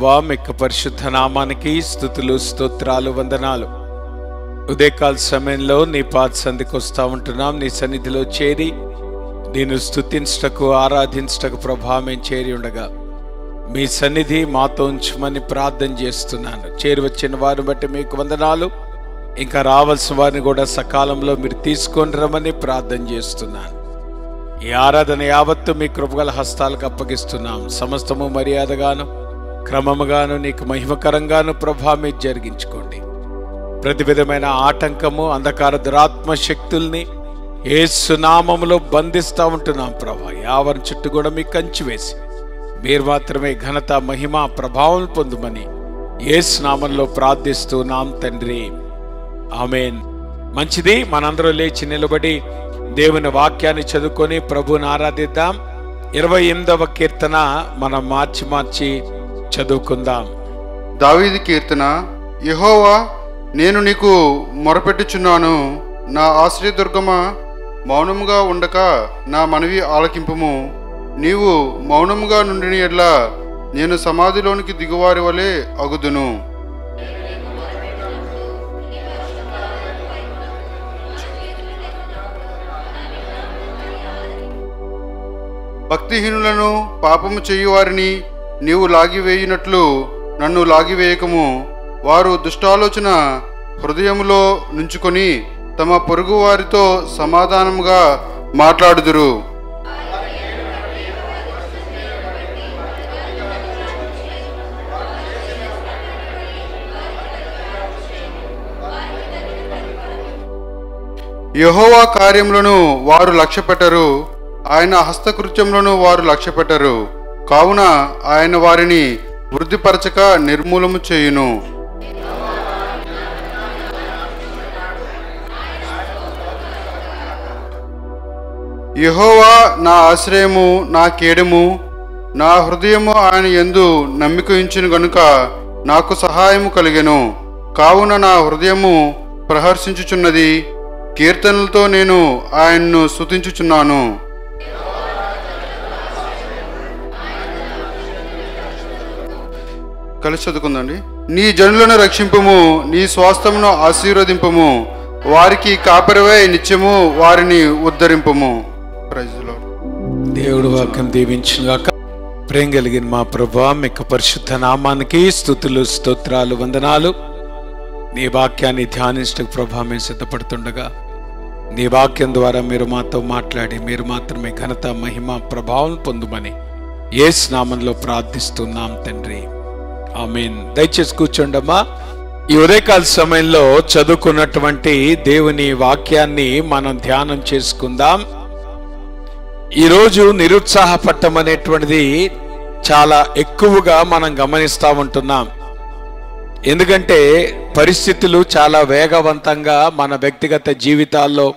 ప్రభువా మీకు పరిశుద్ధ నామానికి స్తుతులు స్తోత్రాలు వందనాలు. ఉదయకాల సమయంలో నీ పాద సంధికి వస్తూ ఉంటున్నాం. నీ సన్నిధిలో చేరి నేను స్తుతించటకు ఆరాధించటకు ప్రభా మేము చేరి ఉండగా మీ సన్నిధి మాతో ఉంచమని ప్రార్థన చేస్తున్నాను. చేరి వచ్చిన వారిని బట్టి మీకు వందనాలు. ఇంకా రావాల్సిన వారిని కూడా సకాలంలో మీరు తీసుకొని రమ్మని ప్రార్థన చేస్తున్నాను. ఈ ఆరాధన యావత్తు మీ కృపగల హస్తాలకు అప్పగిస్తున్నాం. సమస్తము మర్యాదగాను క్రమముగాను నీకు మహిమకరంగాను ప్రభా మీరు జరిగించుకోండి. ప్రతి విధమైన ఆటంకము అంధకార దురాత్మ శక్తుల్ని యేసు నామములో బంధిస్తూ ఉంటున్నాం ప్రభా. యావరి చుట్టూ కూడా మీకు కంచి వేసి మీరు మాత్రమే ఘనత మహిమ ప్రభావం పొందుమని యేసు నామంలో ప్రార్థిస్తున్నాం తండ్రి, ఆమేన్. మంచిది, మనందరూ లేచి నిలబడి దేవుని వాక్యాన్ని చదువుకొని ప్రభువుని ఆరాధిద్దాం. 28వ కీర్తన మనం మార్చి చదువుకుందాం. దావీదు కీర్తన. యెహోవా, నేను నీకు మొరపెట్టుచున్నాను. నా ఆశ్రయదుర్గమా, మౌనముగా ఉండక నా మనవి ఆలకింపుము. నీవు మౌనముగా నుండిన యెడల నేను సమాధిలోనికి దిగువారి వలె అగుదును. భక్తిహీనులను పాపము చేయువారిని నీవు లాగివేయునట్లు నన్ను లాగివేయకము. వారు దుష్టాలోచన హృదయములో నుంచుకొని తమ పొరుగు వారితో సమాధానముగా మాట్లాడుదురు. యెహోవా కార్యములను వారు లక్ష్యపెట్టరు, ఆయన హస్తకృత్యములను వారు లక్ష్యపెట్టరు. కావున ఆయన వారిని వృద్ధిపరచక నిర్మూలము చేయును. యెహోవా నా ఆశ్రయము, నా కేడము, నా హృదయము ఆయన యందు నమ్మిక ఉంచును గనుక నాకు సహాయము కలిగెను. కావున నా హృదయము ప్రహర్షించుచున్నది, కీర్తనలతో నేను ఆయన్ను స్తుతించుచున్నాను. కలిసి చదువుకుందండి. నీ జనులను రక్షింపుము, నీ స్వాస్థ్యమును ఆశీర్వదింపుము, వారికి కాపరివై నిత్యము వారిని ఉద్ధరింపుము. Praise the lord. దేవుడు వాక్యం దీవించుగాక. ప్రేమ కలిగిన మా ప్రభువా మీకు పరిశుద్ధ నామానికి స్తుతులు స్తోత్రాలు వందనాలు. నీ వాక్యాన్ని ధ్యానించటకు ప్రభా మేము సిద్ధపడుతుండగా నీ వాక్యం ద్వారా మీరు మాతో మాట్లాడి మీరు మాత్రమే ఘనత మహిమ ప్రభావం పొందుమని యేసు నామంలో ప్రార్థిస్తున్నాం తండ్రి, ఆమేన్. దయచేసి కూర్చోండమ్మా. ఈ ఉదయకాల సమయంలో చదువుకున్నటువంటి దేవుని వాక్యాన్ని మనం ధ్యానం చేసుకుందాం. ఈరోజు నిరుత్సాహపడటం అనేటువంటిది చాలా ఎక్కువగా మనం గమనిస్తూ ఉంటున్నాం. ఎందుకంటే పరిస్థితులు చాలా వేగవంతంగా మన వ్యక్తిగత జీవితాల్లో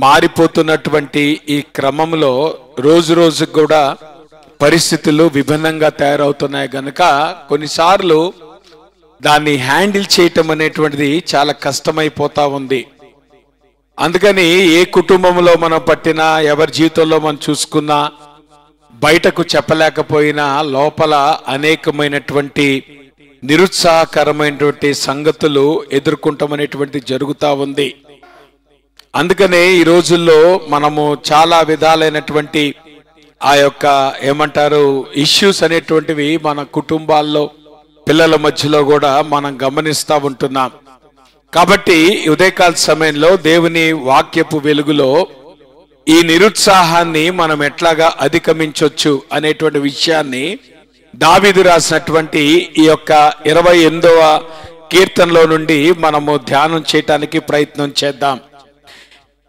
మారిపోతున్నటువంటి ఈ క్రమంలో రోజు రోజుకు కూడా పరిస్థితులు విభిన్నంగా తయారవుతున్నాయి కనుక కొన్నిసార్లు దాన్ని హ్యాండిల్ చేయటం అనేటువంటిది చాలా కష్టమైపోతా ఉంది. అందుకని ఏ కుటుంబంలో మనం పట్టినా ఎవరి జీవితంలో మనం చూసుకున్నా బయటకు చెప్పలేకపోయినా లోపల అనేకమైనటువంటి నిరుత్సాహకరమైనటువంటి సంగతులు ఎదుర్కొంటామనేటువంటి జరుగుతూ ఉంది. అందుకనే ఈ రోజుల్లో మనము చాలా విధాలైనటువంటి ఆ యొక్క ఇష్యూస్ అనేటువంటివి మన కుటుంబాల్లో పిల్లల మధ్యలో కూడా మనం గమనిస్తూ ఉంటున్నాం. కాబట్టి ఉదయకాల సమయంలో దేవుని వాక్యపు వెలుగులో ఈ నిరుత్సాహాన్ని మనం ఎట్లాగా అధిగమించవచ్చు అనేటువంటి విషయాన్ని దావీదు రాసినటువంటి ఈ యొక్క 28వ కీర్తనలో నుండి మనము ధ్యానం చేయటానికి ప్రయత్నం చేద్దాం.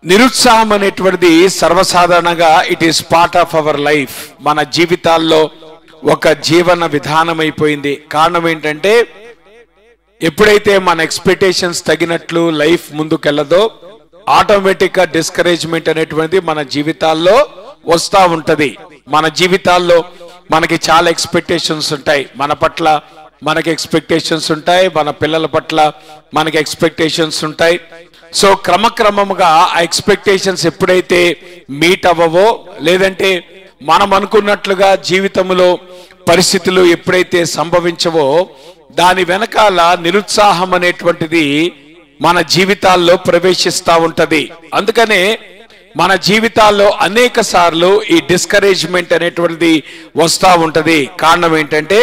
నిరుత్సాహం అనేటువంటిది సర్వసాధారణంగా it is part of our life. మన జీవితాల్లో ఒక జీవన విధానం అయిపోయింది. కారణం ఏంటంటే ఎప్పుడైతే మన ఎక్స్పెక్టేషన్స్ తగినట్లు లైఫ్ ముందుకెళ్ళదో ఆటోమేటిక్ గా డిస్కరేజ్మెంట్ అనేటువంటిది మన జీవితాల్లో వస్తూ ఉంటది. మన జీవితాల్లో మనకి చాలా ఎక్స్పెక్టేషన్స్ ఉంటాయి. మన పట్ల మనకి ఎక్స్పెక్టేషన్స్ ఉంటాయి, మన పిల్లల పట్ల మనకి ఎక్స్పెక్టేషన్స్ ఉంటాయి. సో క్రమక్రమముగా ఆ ఎక్స్పెక్టేషన్స్ ఎప్పుడైతే మీట్ అవ్వవో లేదంటే మనం అనుకున్నట్లుగా జీవితంలో పరిస్థితులు ఎప్పుడైతే సంభవించవో దాని వెనకాల నిరుత్సాహం అనేటువంటిది మన జీవితాల్లో ప్రవేశిస్తూ ఉంటది. అందుకనే మన జీవితాల్లో అనేక సార్లు ఈ డిస్కరేజ్మెంట్ అనేటువంటిది వస్తూ ఉంటది. కారణం ఏంటంటే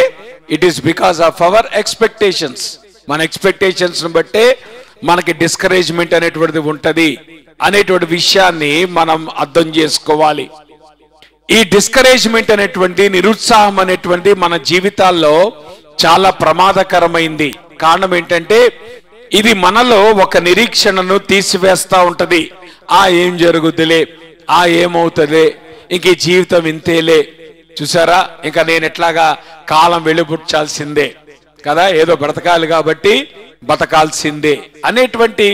it is because of our expectations. మన ఎక్స్పెక్టేషన్స్ బట్టే మనకి డిస్కరేజ్మెంట్ అనేటువంటిది ఉంటది అనేటువంటి విషయాన్ని మనం అర్థం చేసుకోవాలి. ఈ డిస్కరేజ్మెంట్ అనేటువంటి నిరుత్సాహం అనేటువంటి మన జీవితాల్లో చాలా ప్రమాదకరమైంది. కారణం ఏంటంటే ఇది మనలో ఒక నిరీక్షణను తీసివేస్తా ఉంటది. ఏం జరుగుతులే, ఏమవుతుంది, ఇంక ఈ జీవితం ఇంతేలే, చూసారా, ఇంకా నేను ఎట్లాగా కాలం వెలుబుచ్చాల్సిందే కదా, ఏదో బ్రతకాలి కాబట్టి బతకాల్సిందే అనేటువంటి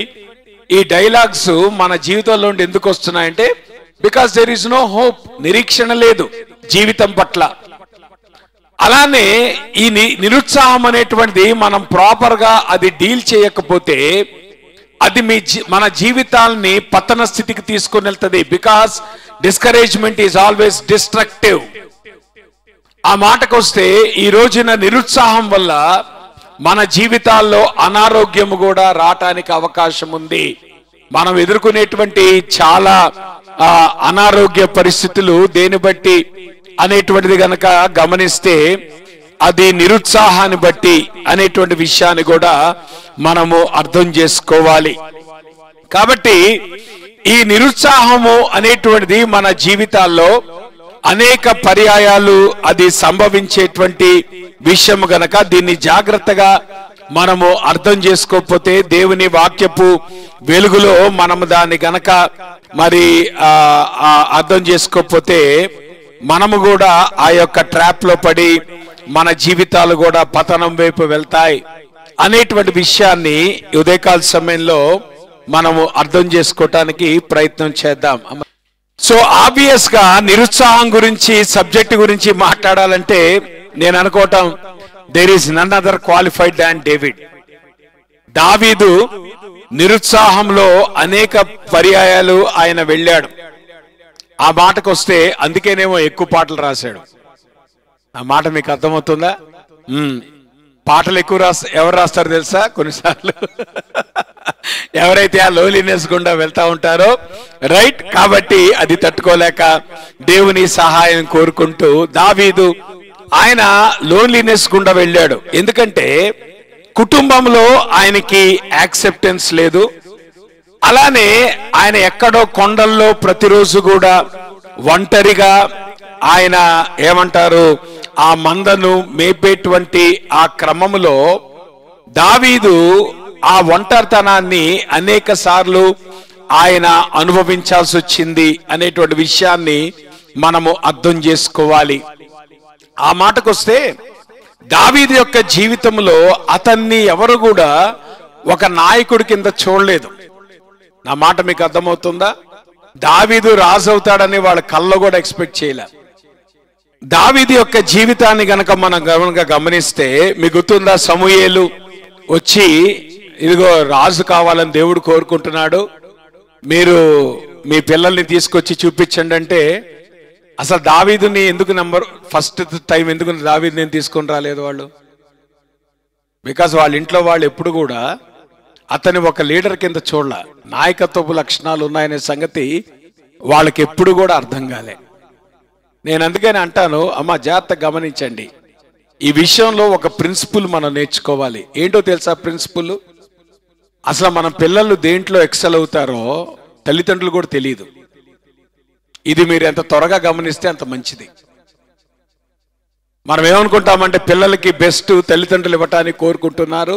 ఈ డైలాగ్స్ మన జీవితంలో ఎందుకు వస్తున్నాయంటే because there is no hope, నిరీక్షణ లేదు జీవితం పట్ల. అలానే ఈ నిరుత్సాహం అనేటువంటిది మనం ప్రాపర్ గా అది డీల్ చేయకపోతే అది మన జీవితాల్ని పతన స్థితికి తీసుకుని వెళ్తుంది. Because discouragement is always destructive. ఆ మాటకు వస్తే ఈ రోజున నిరుత్సాహం వల్ల మన జీవితాల్లో అనారోగ్యం కూడా రావటానికి అవకాశం ఉంది. మనం ఎదుర్కొనేటువంటి చాలా అనారోగ్య పరిస్థితులు దేని బట్టి అనేటువంటిది గనక గమనిస్తే అది నిరుత్సాహాన్ని బట్టి అనేటువంటి విషయాన్ని కూడా మనము అర్థం చేసుకోవాలి. కాబట్టి ఈ నిరుత్సాహము అనేటువంటిది మన జీవితాల్లో అనేక పర్యాయాలు అది సంభవించేటువంటి విషయం గనక దీన్ని జాగ్రత్తగా మనము అర్థం చేసుకోకపోతే దేవుని వాక్యపు వెలుగులో మనము దాన్ని గనక మరి అర్థం చేసుకోకపోతే మనము కూడా ఆ యొక్క ట్రాప్ లో పడి మన జీవితాలు కూడా పతనం వైపు వెళ్తాయి అనేటువంటి విషయాన్ని ఉదయకాల సమయంలో మనము అర్థం చేసుకోవటానికి ప్రయత్నం చేద్దాం. సో ఆబ్వియస్ గా నిరుత్సాహం గురించి సబ్జెక్ట్ గురించి మాట్లాడాలంటే నేను అనుకోవటం there is none other qualified than David. దావీదు నిరుత్సాహంలో అనేక పర్యాయాలు ఆయన వెళ్ళాడు. ఆ మాటకు వస్తే అందుకేనేమో ఎక్కువ పాటలు రాశాడు. ఆ మాట మీకు అర్థమవుతుందా? పాటలు ఎక్కువ ఎవరు రాస్తారు తెలుసా? కొన్నిసార్లు ఎవరైతే ఆ లోలీనెస్ గుండా వెళ్తా ఉంటారో, రైట్, కాబట్టి అది తట్టుకోలేక దేవుని సహాయం కోరుకుంటూ దావీదు ఆయన లోన్లీనెస్ గుండా వెళ్ళాడు. ఎందుకంటే కుటుంబంలో ఆయనకి యాక్సెప్టెన్స్ లేదు. అలానే ఆయన ఎక్కడో కొండల్లో ప్రతిరోజు కూడా ఒంటరిగా ఆయన ఏమంటారు ఆ మందను మేపేటువంటి ఆ క్రమంలో దావీదు ఆ ఒంటరితనాన్ని అనేక సార్లు ఆయన అనుభవించాల్సి వచ్చింది అనేటువంటి విషయాన్ని మనము అర్థం చేసుకోవాలి. ఆ మాటకొస్తే దావీదు యొక్క జీవితంలో అతన్ని ఎవరు కూడా ఒక నాయకుడి కింద చూడలేదు. నా మాట మీకు అర్థమవుతుందా? దావీదు రాజు అవుతాడని వాళ్ళ కళ్ళలో కూడా ఎక్స్పెక్ట్ చేయలే. దావీదు యొక్క జీవితాన్ని గనక మనం గమనిస్తే మీకు గుర్తుందా, సమూయేలు వచ్చి ఇదిగో రాజు కావాలని దేవుడు కోరుకుంటున్నాడు, మీరు మీ పిల్లల్ని తీసుకొచ్చి చూపించండి అంటే అసలు దావీదుని ఎందుకు ఫస్ట్ టైం ఎందుకు దావీదుని తీసుకొని రాలేదు వాళ్ళు? బికాస్ వాళ్ళ ఇంట్లో వాళ్ళు ఎప్పుడు కూడా అతని ఒక లీడర్ కింద చూడాల, నాయకత్వపు లక్షణాలు ఉన్నాయనే సంగతి వాళ్ళకి ఎప్పుడు కూడా అర్థం కాలే. నేను అందుకని అంటాను, అమ్మ జాగ్రత్తగా గమనించండి, ఈ విషయంలో ఒక ప్రిన్సిపుల్ మనం నేర్చుకోవాలి. ఏంటో తెలుసా ప్రిన్సిపుల్? అసలు మన పిల్లలు దేంట్లో ఎక్సెల్ అవుతారో తల్లిదండ్రులు కూడా తెలియదు. ఇది మీరు ఎంత త్వరగా గమనిస్తే అంత మంచిది. మనం ఏమనుకుంటామంటే పిల్లలకి బెస్ట్ తల్లిదండ్రులు ఇవ్వటానికి కోరుకుంటున్నారు.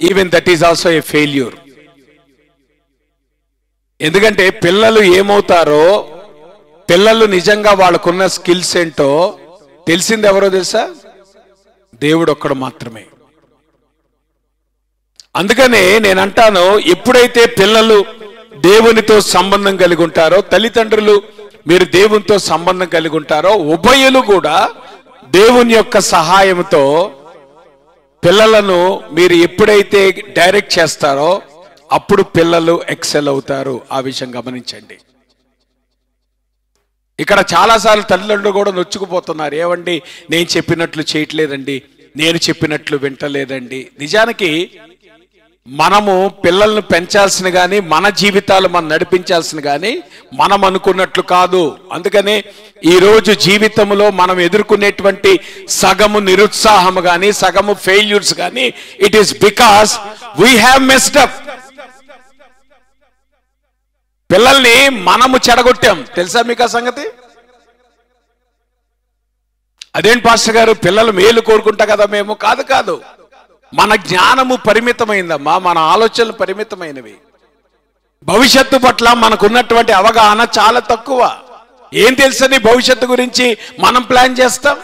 Even that is also a failure. ఎందుకంటే పిల్లలు ఏమవుతారో, పిల్లలు నిజంగా వాళ్ళకున్న స్కిల్స్ ఏంటో తెలిసింది ఎవరో తెలుసా? దేవుడు ఒక్కడు మాత్రమే. అందుకనే నేను అంటాను, ఎప్పుడైతే పిల్లలు దేవునితో సంబంధం కలిగి ఉంటారో, తల్లిదండ్రులు మీరు దేవునితో సంబంధం కలిగి ఉంటారో, ఉభయులు కూడా దేవుని యొక్క సహాయంతో పిల్లలను మీరు ఎప్పుడైతే డైరెక్ట్ చేస్తారో అప్పుడు పిల్లలు ఎక్సెల్ అవుతారు. ఆ విషయం గమనించండి. ఇక్కడ చాలాసార్లు తల్లిదండ్రులు కూడా నొచ్చుకుపోతున్నారు. ఏమండి, నేను చెప్పినట్లు చేయట్లేదండి, నేను చెప్పినట్లు వింటలేదండి. నిజానికి మనము పిల్లల్ని పెంచాల్సిన కానీ మన జీవితాలు మనం నడిపించాల్సిన కానీ మనం అనుకున్నట్లు కాదు. అందుకనే ఈరోజు జీవితంలో మనం ఎదుర్కొనేటువంటి సగము నిరుత్సాహము కానీ సగము ఫెయిల్యూర్స్ కానీ it is because we have messed up. పిల్లల్ని మనము చెడగొట్టాం. తెలుసా మీకు ఆ సంగతి? అదేంటి పాస్టర్ గారు, పిల్లలు మేలు కోరుకుంటా కదా మేము? కాదు కాదు, మన జ్ఞానము పరిమితమైందమ్మా, మన ఆలోచనలు పరిమితమైనవి. భవిష్యత్తు పట్ల మనకున్నటువంటి అవగాహన చాలా తక్కువ. ఏం తెలుసని భవిష్యత్తు గురించి మనం ప్లాన్ చేస్తాం?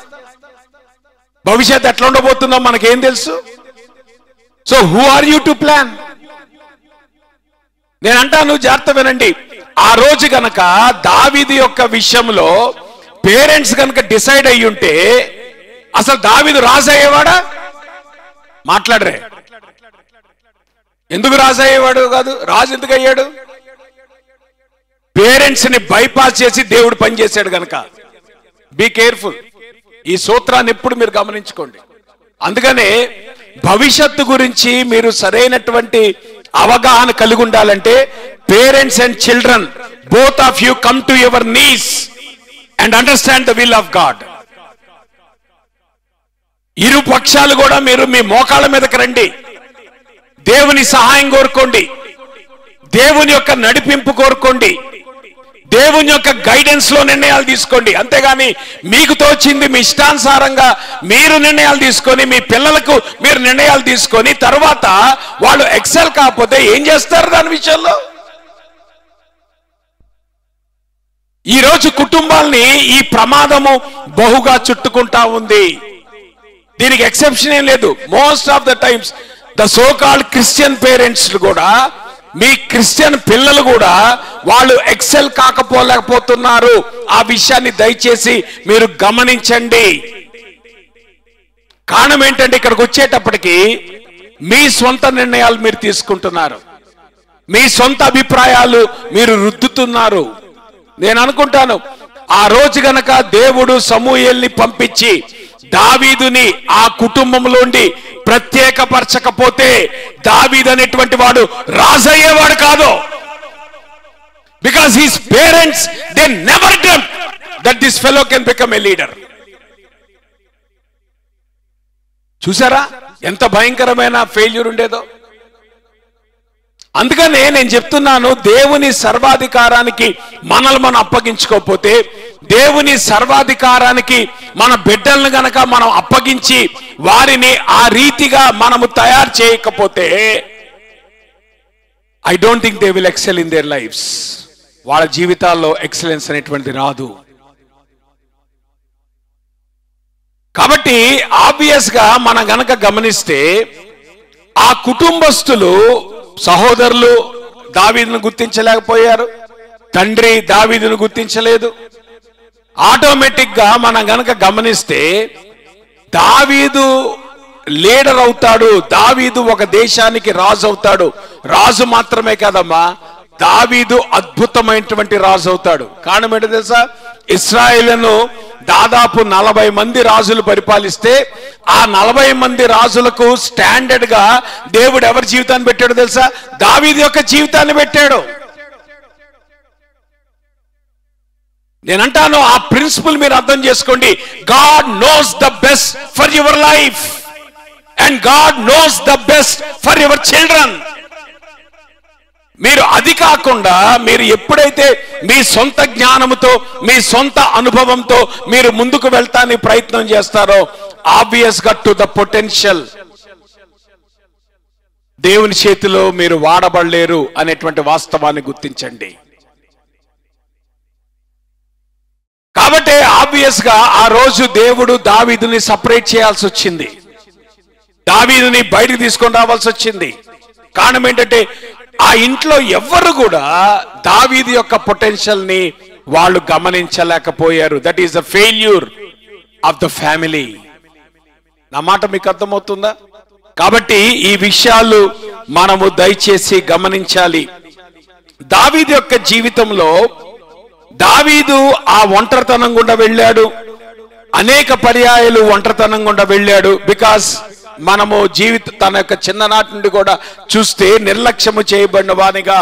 భవిష్యత్తు ఎట్లా ఉండబోతుందో మనకేం తెలుసు? So who are you to plan? నేను అంటాను, జాగ్రత్త వినండి. ఆ రోజు గనక దావీదు యొక్క విషయంలో పేరెంట్స్ కనుక డిసైడ్ అయ్యి ఉంటే అసలు దావీదు రాజు అయ్యేవాడా? మాట్లాడరే. ఎందుకు రాజు అయ్యేవాడు కాదు? రాజు ఎందుకు అయ్యాడు? పేరెంట్స్ ని బైపాస్ చేసి దేవుడు పనిచేశాడు గనక. Be careful. ఈ సూత్రాన్ని ఎప్పుడు మీరు గమనించుకోండి. అందుకనే భవిష్యత్తు గురించి మీరు సరైనటువంటి అవగాహన కలిగి ఉండాలంటే parents and children both of you come to your knees and understand the will of God. ఇరు పక్షాలు కూడా మీరు మీ మోకాళ్ళ మీదకి రండి, దేవుని సహాయం కోరుకోండి, దేవుని యొక్క నడిపింపు కోరుకోండి, దేవుని యొక్క గైడెన్స్ లో నిర్ణయాలు తీసుకోండి. అంతేగాని మీకు తోచింది మీ ఇష్టానుసారంగా మీరు నిర్ణయాలు తీసుకొని మీ పిల్లలకు మీరు నిర్ణయాలు తీసుకొని తర్వాత వాళ్ళు ఎక్సెల్ కాకపోతే ఏం చేస్తారు దాని విషయంలో? ఈ రోజు కుటుంబాల్ని ఈ ప్రమాదము బహుగా చుట్టుకుంటా ఉంది. దీనికి ఎక్సెప్షన్ ఏం లేదు. Most of the times the so called Christian parents కూడా, మీ క్రిస్టియన్ పిల్లలు కూడా వాళ్ళు ఎక్సెల్ కాకపోలేకపోతున్నారు. ఆ విషయాన్ని దయచేసి మీరు గమనించండి. కారణం ఏంటంటే ఇక్కడికి వచ్చేటప్పటికి మీ సొంత నిర్ణయాలు మీరు తీసుకుంటున్నారు, మీ సొంత అభిప్రాయాలు మీరు రుద్దుతున్నారు. నేను అనుకుంటాను, ఆ రోజు గనక దేవుడు సమూయేల్ని పంపించి దావీదుని ఆ కుటుంబంలోండి ప్రత్యేకపరచకపోతే దావీదు అనేటువంటి వాడు రాజు అయ్యేవాడు కాదు. Because his parents they never dreamed that this fellow can become a leader. చూసారా ఎంత భయంకరమైన ఫెయిల్యూర్ ఉండేదో? అందుకనే నేను చెప్తున్నాను, దేవుని సర్వాధికారానికి మనల్ని మనం అప్పగించుకోకపోతే, దేవుని సర్వాధికారానికి మన బిడ్డలను గనక మనం అప్పగించి వారిని ఆ రీతిగా మనము తయారు చేయకపోతే I don't think they will excel in there lifes. వాళ్ళ జీవితాల్లో ఎక్సలెన్స్ అనేటువంటిది రాదు. కాబట్టి ఆబ్వియస్ గా మనం గనక గమనిస్తే ఆ కుటుంబస్తులు సహోదరులు దావీదును గుర్తించలేకపోయారు, తండ్రి దావీదును గుర్తించలేదు. ఆటోమేటిక్ గా మనం గనక గమనిస్తే దావీదు లీడర్ అవుతాడు, దావీదు ఒక దేశానికి రాజు అవుతాడు. రాజు మాత్రమే కాదమ్మా, దావీదు అద్భుతమైనటువంటి రాజు అవుతాడు. కారణం ఏంటో తెలుసా? ఇశ్రాయేలును దాదాపు 40 మంది రాజులు పరిపాలిస్తే ఆ 40 మంది రాజులకు స్టాండర్డ్ గా దేవుడు ఎవరి జీవితాన్ని పెట్టాడు తెలుసా? దావీదు యొక్క జీవితాన్ని పెట్టాడు. నేనంటాను, ఆ ప్రిన్సిపల్ మీరు అర్థం చేసుకోండి. God knows the best for your life and God knows the best for your children. మీరు అది కాకుండా మీరు ఎప్పుడైతే మీ సొంత జ్ఞానముతో మీ సొంత అనుభవంతో మీరు ముందుకు వెళ్తానికి ప్రయత్నం చేస్తారో ఆబ్వియస్ గా టు ద పొటెన్షియల్ దేవుని చేతిలో మీరు వాడబడలేరు అనేటువంటి వాస్తవాన్ని గుర్తించండి. కాబట్టి ఆబ్వియస్ గా ఆ రోజు దేవుడు దావీదుని సపరేట్ చేయాల్సి వచ్చింది, దావీదుని బయటికి తీసుకొని రావాల్సి వచ్చింది. కారణం ఏంటంటే ఆ ఇంట్లో ఎవ్వరు కూడా దావీదు యొక్క పొటెన్షియల్ ని వాళ్ళు గమనించలేకపోయారు. That is the failure of the family. నా మాట మీకు అర్థమవుతుందా? కాబట్టి ఈ విషయాలు మనము దయచేసి గమనించాలి. దావీదు యొక్క జీవితంలో దావీదు ఆ ఒంటరితనం గుండా వెళ్ళాడు, అనేక పర్యాయాలు ఒంటరితనం గుండా వెళ్ళాడు. బికాస్ మనము తన యొక్క చిన్ననాటి నుండి కూడా చూస్తే నిర్లక్ష్యము చేయబడిన వానిగా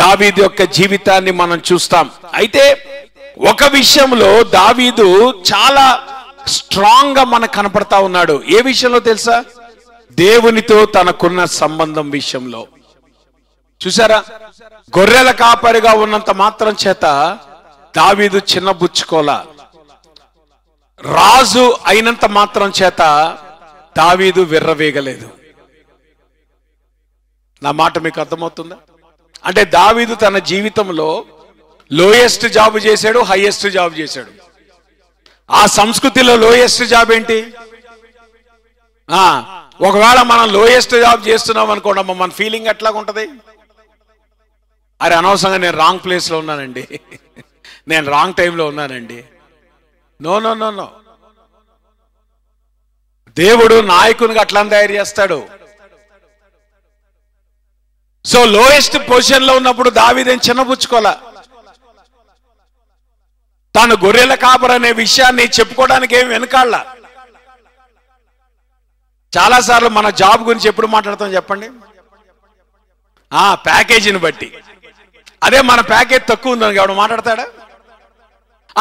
దావీదు యొక్క జీవితాన్ని మనం చూస్తాం. అయితే ఒక విషయంలో దావీదు చాలా స్ట్రాంగ్ గా మనకు కనపడతా ఉన్నాడు. ఏ విషయంలో తెలుసా? దేవునితో తనకున్న సంబంధం విషయంలో. చూసారా, గొర్రెల కాపరిగా ఉన్నంత మాత్రం చేత దావీదు చిన్నబుచ్చుకోల, రాజు అయినంత మాత్రం చేత దావీదు విర్రవేగలేదు. నా మాట మీకు అర్థమవుతుందా? అంటే దావీదు తన జీవితంలో లోయెస్ట్ జాబ్ చేశాడు, హైయెస్ట్ జాబ్ చేశాడు. ఆ సంస్కృతిలో లోయెస్ట్ జాబ్ ఏంటి? ఒకవేళ మనం లోయెస్ట్ జాబ్ చేస్తున్నాం అనుకోండి, మన ఫీలింగ్ ఎట్లాగా ఉంటది? అరే అనవసరంగా నేను రాంగ్ ప్లేస్ లో ఉన్నానండి, నేను రాంగ్ టైంలో ఉన్నానండి. నో నో నో నో, దేవుడు నాయకునిగా అట్లా తయారు చేస్తాడు. సో లోయెస్ట్ పొజిషన్ లో ఉన్నప్పుడు దావీదేం చిన్నపుచ్చుకోలే. తాను గొర్రెల కాపరి అనే విషయాన్ని చెప్పుకోవడానికి ఏమి వెనకాళ్ళ. చాలాసార్లు మన జాబ్ గురించి ఎప్పుడు మాట్లాడతాం చెప్పండి? ప్యాకేజీని బట్టి. అదే మన ప్యాకేజ్ తక్కువ ఉందని ఎవడు మాట్లాడతాడా?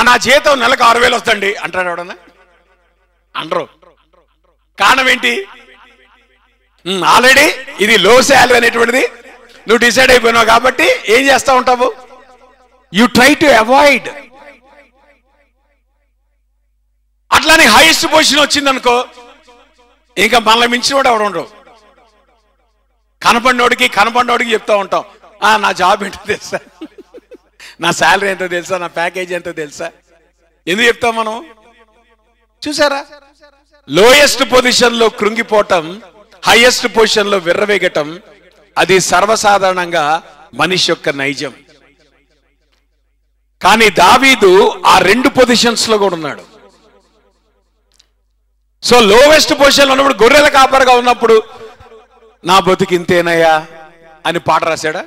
నా జీతం నెలకు 6,000 వస్తుంది అంటాడు ఎవడన్నా? అనరు. కారణం ఏంటి? ఆల్రెడీ ఇది లో శాలరీ అనేటువంటిది నువ్వు డిసైడ్ అయిపోయినావు కాబట్టి ఏం చేస్తా ఉంటావు? You try to avoid. అట్లానే హైయెస్ట్ పొజిషన్ వచ్చిందనుకో, ఇంకా మనల్ని మించిన వాడు ఎవడు ఉండవు. కనపడినోడికి చెప్తా ఉంటాం, నా జాబ్ ఏంటో తెలుసా, నా శాలరీ ఎంతో తెలుసా, నా ప్యాకేజ్ ఎంతో తెలుసా. ఎందుకు చెప్తాం మనం? చూసారా, లోయెస్ట్ పొజిషన్ లో కృంగిపోవటం, హైయెస్ట్ పొజిషన్ లో విర్రవేగటం, అది సర్వసాధారణంగా మనిషి యొక్క నైజం. కానీ దావీదు ఆ రెండు పొజిషన్స్ లో కూడా ఉన్నాడు. సో లోవెస్ట్ పొజిషన్ లో ఉన్నప్పుడు, గొర్రెల కాపరిగా ఉన్నప్పుడు, నా బతుకు ఇంతేనయ్యా అని పాట రాశాడా?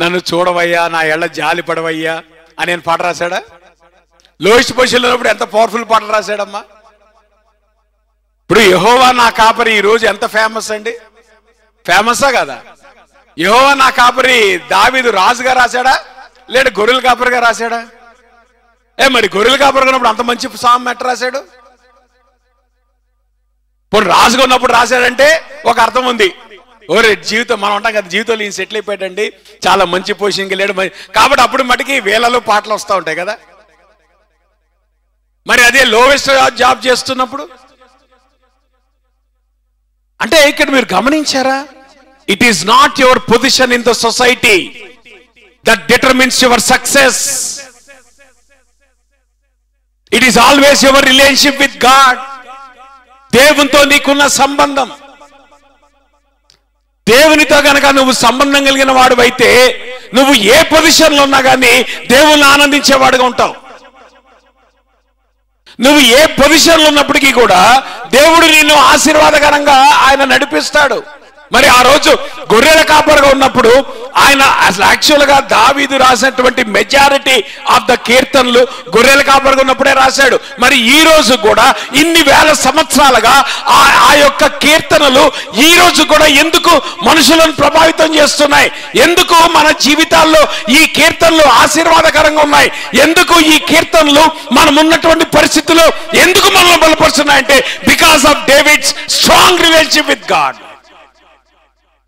నన్ను చూడవయ్యా, నా ఎళ్ళ జాలి పడవయ్యా అని నేను పాట రాశాడా? లోయెస్ట్ పొజిషన్ లో ఉన్నప్పుడు ఎంత పవర్ఫుల్ పాటలు రాశాడమ్మా. ఇప్పుడు యెహోవా నా కాపరి ఈ రోజు ఎంత ఫేమస్ అండి? ఫేమసా కదా? యెహోవా నా కాపరి దావీదు రాజుగా రాశాడా, లేదా గొర్రెల కాపరిగా రాశాడా? మరి గొర్రెల కాపరిగా ఉన్నప్పుడు అంత మంచి సాంగ్ ఎట్ట రాశాడు? ఇప్పుడు రాజుగా ఉన్నప్పుడు రాశాడంటే ఒక అర్థం ఉంది. ఓరే జీవితం, మనం అంటాం కదా, జీవితంలో ఈయన సెటిల్ అయిపోయాడండి, చాలా మంచి పొజిషన్కి వెళ్ళాడు కాబట్టి అప్పుడు మటుకి వేలలో పాటలు వస్తూ ఉంటాయి కదా. మరి అదే లోవెస్ట్ జాబ్ చేస్తున్నప్పుడు అంటే ఇక్కడ మీరు గమనించారా? It is not your position in the society that determines your success. It is always your relationship with God. దేవునితో నీకున్న సంబంధం. దేవునితో గనక నువ్వు సంబంధం కలిగిన వాడువైతే నువ్వు ఏ పొజిషన్లో ఉన్నా కానీ దేవుని ఆనందించేవాడుగా ఉంటావు. నువ్వు ఏ పొజిషన్లో ఉన్నప్పటికీ కూడా దేవుడు నిన్ను ఆశీర్వాదకరంగా ఆయన నడిపిస్తాడు. మరి ఆ రోజు గొర్రెల కాపరిగా ఉన్నప్పుడు ఆయన అసలు యాక్చువల్ గా దావీదు రాసినటువంటి మెజారిటీ ఆఫ్ ద కీర్తనలు గొర్రెల కాపరిగా ఉన్నప్పుడే రాశాడు. మరి ఈ రోజు కూడా ఇన్ని వేల సంవత్సరాలుగా ఆ యొక్క కీర్తనలు ఈ రోజు కూడా ఎందుకు మనుషులను ప్రభావితం చేస్తున్నాయి? ఎందుకు మన జీవితాల్లో ఈ కీర్తనలు ఆశీర్వాదకరంగా ఉన్నాయి? ఎందుకు ఈ కీర్తనలు మనం ఉన్నటువంటి పరిస్థితుల్లో ఎందుకు మనల్ని బలపరుస్తున్నాయంటే because of David's strong relationship with God.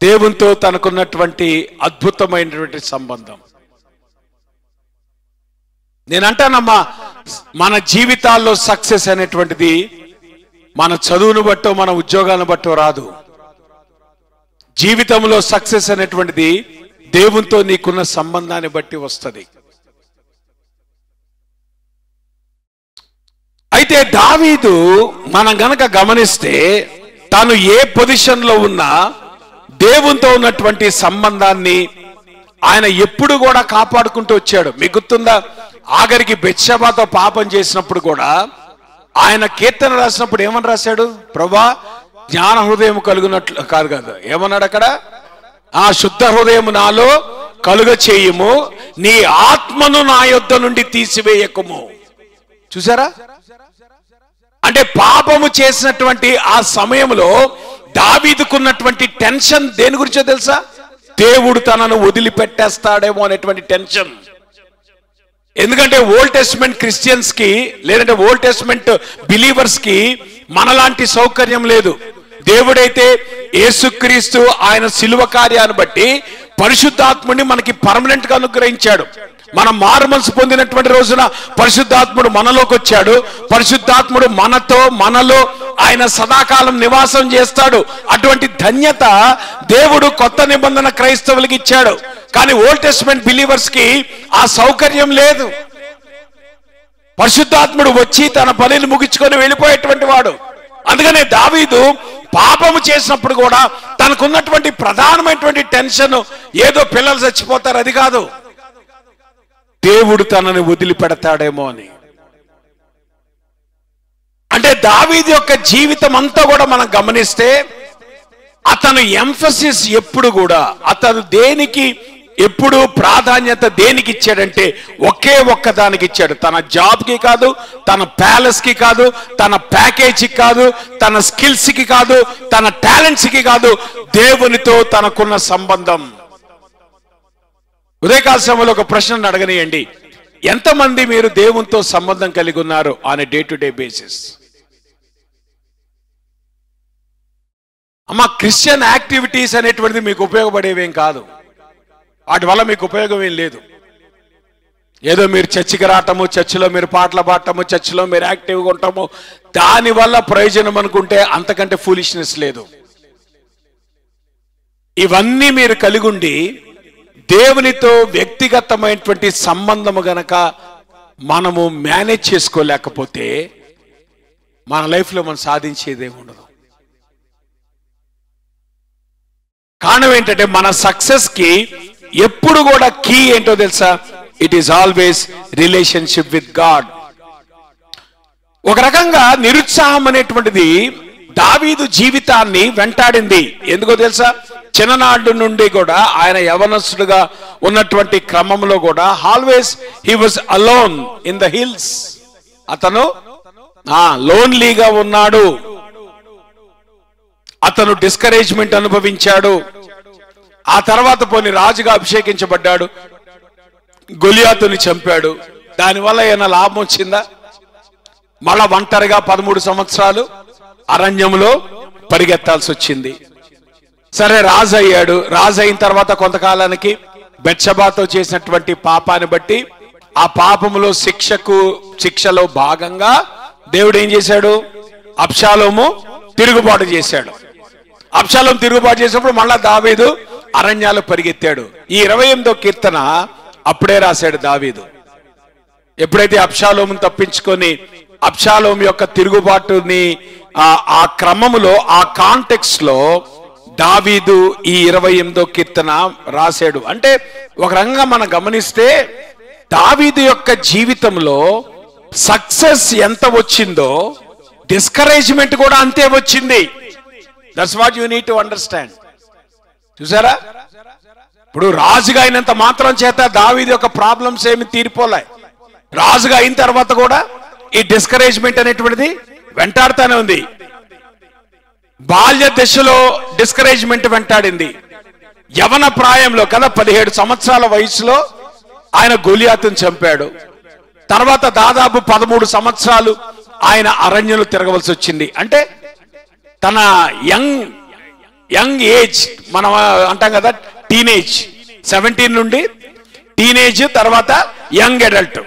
దేవునితో తనకున్నటువంటి అద్భుతమైనటువంటి సంబంధం. నేనంటానమ్మా, మన జీవితాల్లో సక్సెస్ అనేటువంటిది మన చదువును బట్టో మన ఉద్యోగాలను బట్టో రాదు. జీవితంలో సక్సెస్ అనేటువంటిది దేవునితో నీకున్న సంబంధాన్ని బట్టి వస్తుంది. అయితే దావీదు మనం గనక గమనిస్తే తాను ఏ పొజిషన్లో ఉన్నా దేవునితో ఉన్నటువంటి సంబంధాన్ని ఆయన ఎప్పుడు కూడా కాపాడుకుంటూ వచ్చాడు. మీకు గుర్తుందా, ఆఖరికి బెత్షెబాతో పాపం చేసినప్పుడు కూడా ఆయన కీర్తన రాసినప్పుడు ఏమని రాశాడు? ప్రభువా జ్ఞాన హృదయం కలుగునట్లు కాదు ఏమన్నాడు అక్కడ? ఆ శుద్ధ హృదయం నాలో కలుగ చేయుము, నీ ఆత్మను నా యొద్ద నుండి తీసివేయకుము. చూసారా? అంటే పాపము చేసినటువంటి ఆ సమయంలో దావీదుకున్నటువంటి టెన్షన్ దేని గురించో తెలుసా? దేవుడు తనను వదిలిపెట్టేస్తాడేమో అనేటువంటి టెన్షన్. ఎందుకంటే ఓల్డ్ టెస్ట్మెంట్ క్రిస్టియన్స్ కి, లేదంటే ఓల్డ్ టెస్ట్మెంట్ బిలీవర్స్ కి మనలాంటి సౌకర్యం లేదు. దేవుడైతే యేసుక్రీస్తు ఆయన శిలువ కార్యాన్ని బట్టి పరిశుద్ధాత్ముడిని మనకి పర్మనెంట్ గా అనుగ్రహించాడు. మనం మారుమనసు పొందినటువంటి రోజున పరిశుద్ధాత్ముడు మనలోకి వచ్చాడు. పరిశుద్ధాత్ముడు మనలో ఆయన సదాకాలం నివాసం చేస్తాడు. అటువంటి ధన్యత దేవుడు కొత్త నిబంధన క్రైస్తవులకి ఇచ్చాడు. కానీ ఓల్డ్ టెస్ట్మెంట్ బిలీవర్స్ కి ఆ సౌకర్యం లేదు. పరిశుద్ధాత్ముడు వచ్చి తన పనిని ముగించుకొని వెళ్ళిపోయేటువంటి వాడు. అందుకనే దావీదు పాపము చేసినప్పుడు కూడా తనకున్నటువంటి ప్రధానమైనటువంటి టెన్షన్ ఏదో పిల్లలు చచ్చిపోతారు అది కాదు, దేవుడు తనని వదిలిపెడతాడేమో అని. అంటే దావీదు యొక్క జీవితం అంతా కూడా మనం గమనిస్తే అతను ఎంఫసిస్ ఎప్పుడు కూడా, అతను దేనికి ఎప్పుడు ప్రాధాన్యత దేనికి ఇచ్చాడంటే ఒకే ఒక్క దానికి ఇచ్చాడు. తన జాబ్కి కాదు, తన ప్యాలెస్ కి కాదు, తన ప్యాకేజీకి కాదు, తన స్కిల్స్ కి కాదు, తన టాలెంట్స్ కి కాదు, దేవునితో తనకున్న సంబంధం. ఉదయకాల సమయంలో ఒక ప్రశ్న అడగనియండి, ఎంతమంది మీరు దేవునితో సంబంధం కలిగి ఉన్నారు on a day to day basis? అమ్మా, క్రిస్టియన్ యాక్టివిటీస్ అనేటువంటిది మీకు ఉపయోగపడేవేం కాదు, వాటి వల్ల మీకు ఉపయోగం ఏం లేదు. ఏదో మీరు చర్చికి రావటము, చర్చిలో మీరు పాటలు పాడటము, చర్చిలో మీరు యాక్టివ్గా ఉండటము, దానివల్ల ప్రయోజనం అనుకుంటే అంతకంటే ఫూలిష్నెస్ లేదు. ఇవన్నీ మీరు కలిగి ఉండి దేవునితో వ్యక్తిగతమైనటువంటి సంబంధము గనక మనము మేనేజ్ చేసుకోలేకపోతే మన లైఫ్లో మనం సాధించేదేమి ఉండదు. కారణం ఏంటంటే మన సక్సెస్ కి ఎప్పుడు కూడా కీ ఏంటో తెలుసా? It is always relationship with God. ఒక రకంగా నిరుత్సాహం అనేటువంటిది దావీదు జీవితాన్ని వెంటాడింది. ఎందుకో తెలుసా? చిన్ననాడు నుండి కూడా ఆయన యవనస్తుడుగా ఉన్నటువంటి క్రమంలో కూడా always he was alone in the hills. అతను లోన్లీగా ఉన్నాడు. అతను డిస్కరేజ్మెంట్ అనుభవించాడు. ఆ తర్వాత పోని రాజుగా అభిషేకించబడ్డాడు, గొలియాతుని చంపాడు. దానివల్ల ఏమైనా లాభం వచ్చిందా? మళ్ళా ఒంటరిగా 13 సంవత్సరాలు అరణ్యంలో పరిగెత్తాల్సి వచ్చింది. సరే, రాజు అయ్యాడు. రాజు అయిన తర్వాత కొంతకాలానికి బెత్షెబాతో చేసినటువంటి పాపాన్ని బట్టి ఆ పాపములో శిక్షలో భాగంగా దేవుడు ఏం చేశాడు? అబ్షాలోము తిరుగుబాటు చేశాడు. అబ్షాలోము తిరుగుబాటు చేసినప్పుడు మళ్ళా దావీదు అరణ్యాలు పరిగెత్తాడు. ఈ 28వ కీర్తన అప్పుడే రాశాడు దావీదు. ఎప్పుడైతే అబ్షాలోమును తప్పించుకొని అబ్షాలోము యొక్క తిరుగుబాటుని ఆ క్రమములో, ఆ కాంటెక్స్ట్ లో దావీదు ఈ 28వ కీర్తన రాశాడు. అంటే ఒక రంగంగా మనం గమనిస్తే దావీదు యొక్క జీవితంలో సక్సెస్ ఎంత వచ్చిందో డిస్కరేజ్మెంట్ కూడా అంతే వచ్చింది. That's what you need to understand. చూసారా? ఇప్పుడు రాజుగా అయినంత మాత్రం చేత దావీదు యొక్క ప్రాబ్లమ్స్ ఏమి తీరిపోలే. రాజుగా అయిన తర్వాత కూడా ఈ డిస్కరేజ్మెంట్ అనేటువంటిది వెంటాడుతూనే ఉంది. బాల్య దశలో డిస్కరేజ్మెంట్ వెంటాడింది. యవన ప్రాయంలో కదా 17 సంవత్సరాల వయసులో ఆయన గొలియాతును చంపాడు. తర్వాత దాదాపు 13 సంవత్సరాలు ఆయన అరణ్యంలో తిరగవలసి వచ్చింది. అంటే తన యంగ్ ఏజ్, మనం అంటాం కదా టీనేజ్, 17 నుండి టీనేజ్, తర్వాత యంగ్ అడల్ట్,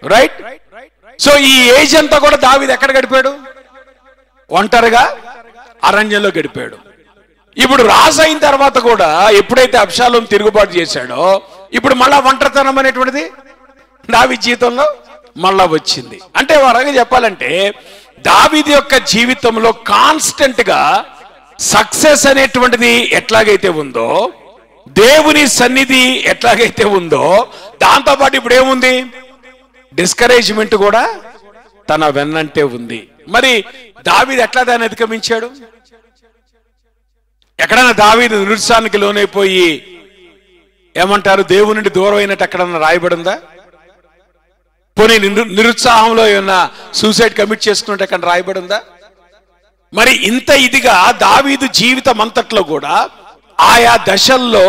రైట్? సో ఈ ఏజ్ అంతా కూడా దావీదు ఎక్కడ గడిపాడు? ఒంటరిగా అరణ్యంలో గడిపాడు. ఇప్పుడు రాజు అయిన తర్వాత కూడా ఎప్పుడైతే అబ్షాలోము తిరుగుబాటు చేశాడో ఇప్పుడు మళ్ళా ఒంటరితనం అనేటువంటిది దావీదు జీవితంలో మళ్ళా వచ్చింది. అంటే వరగా చెప్పాలంటే దావీదు యొక్క జీవితంలో కాన్స్టెంట్ గా సక్సెస్ అనేటువంటిది ఎట్లాగైతే ఉందో, దేవుని సన్నిధి ఎట్లాగైతే ఉందో, దాంతోపాటు ఇప్పుడు ఏముంది? డిస్కరేజ్మెంట్ కూడా తన వెన్నంటే ఉంది. మరి దావీదు ఎట్లా దాన్ని అధిగమించాడు? ఎక్కడైనా దావీదు నిరుత్సాహానికి లోనైపోయి ఏమంటారు, దేవుని నుండి దూరం అయినట్టు ఎక్కడన్నా రాయబడి ఉందా? పోనీ నిరుత్సాహంలో ఏమన్నా సూసైడ్ కమిట్ చేసుకున్నట్టు ఎక్కడ రాయబడి ఉందా? మరి ఇంత ఇదిగా దావీదు జీవితం అంతట్లో కూడా ఆయా దశల్లో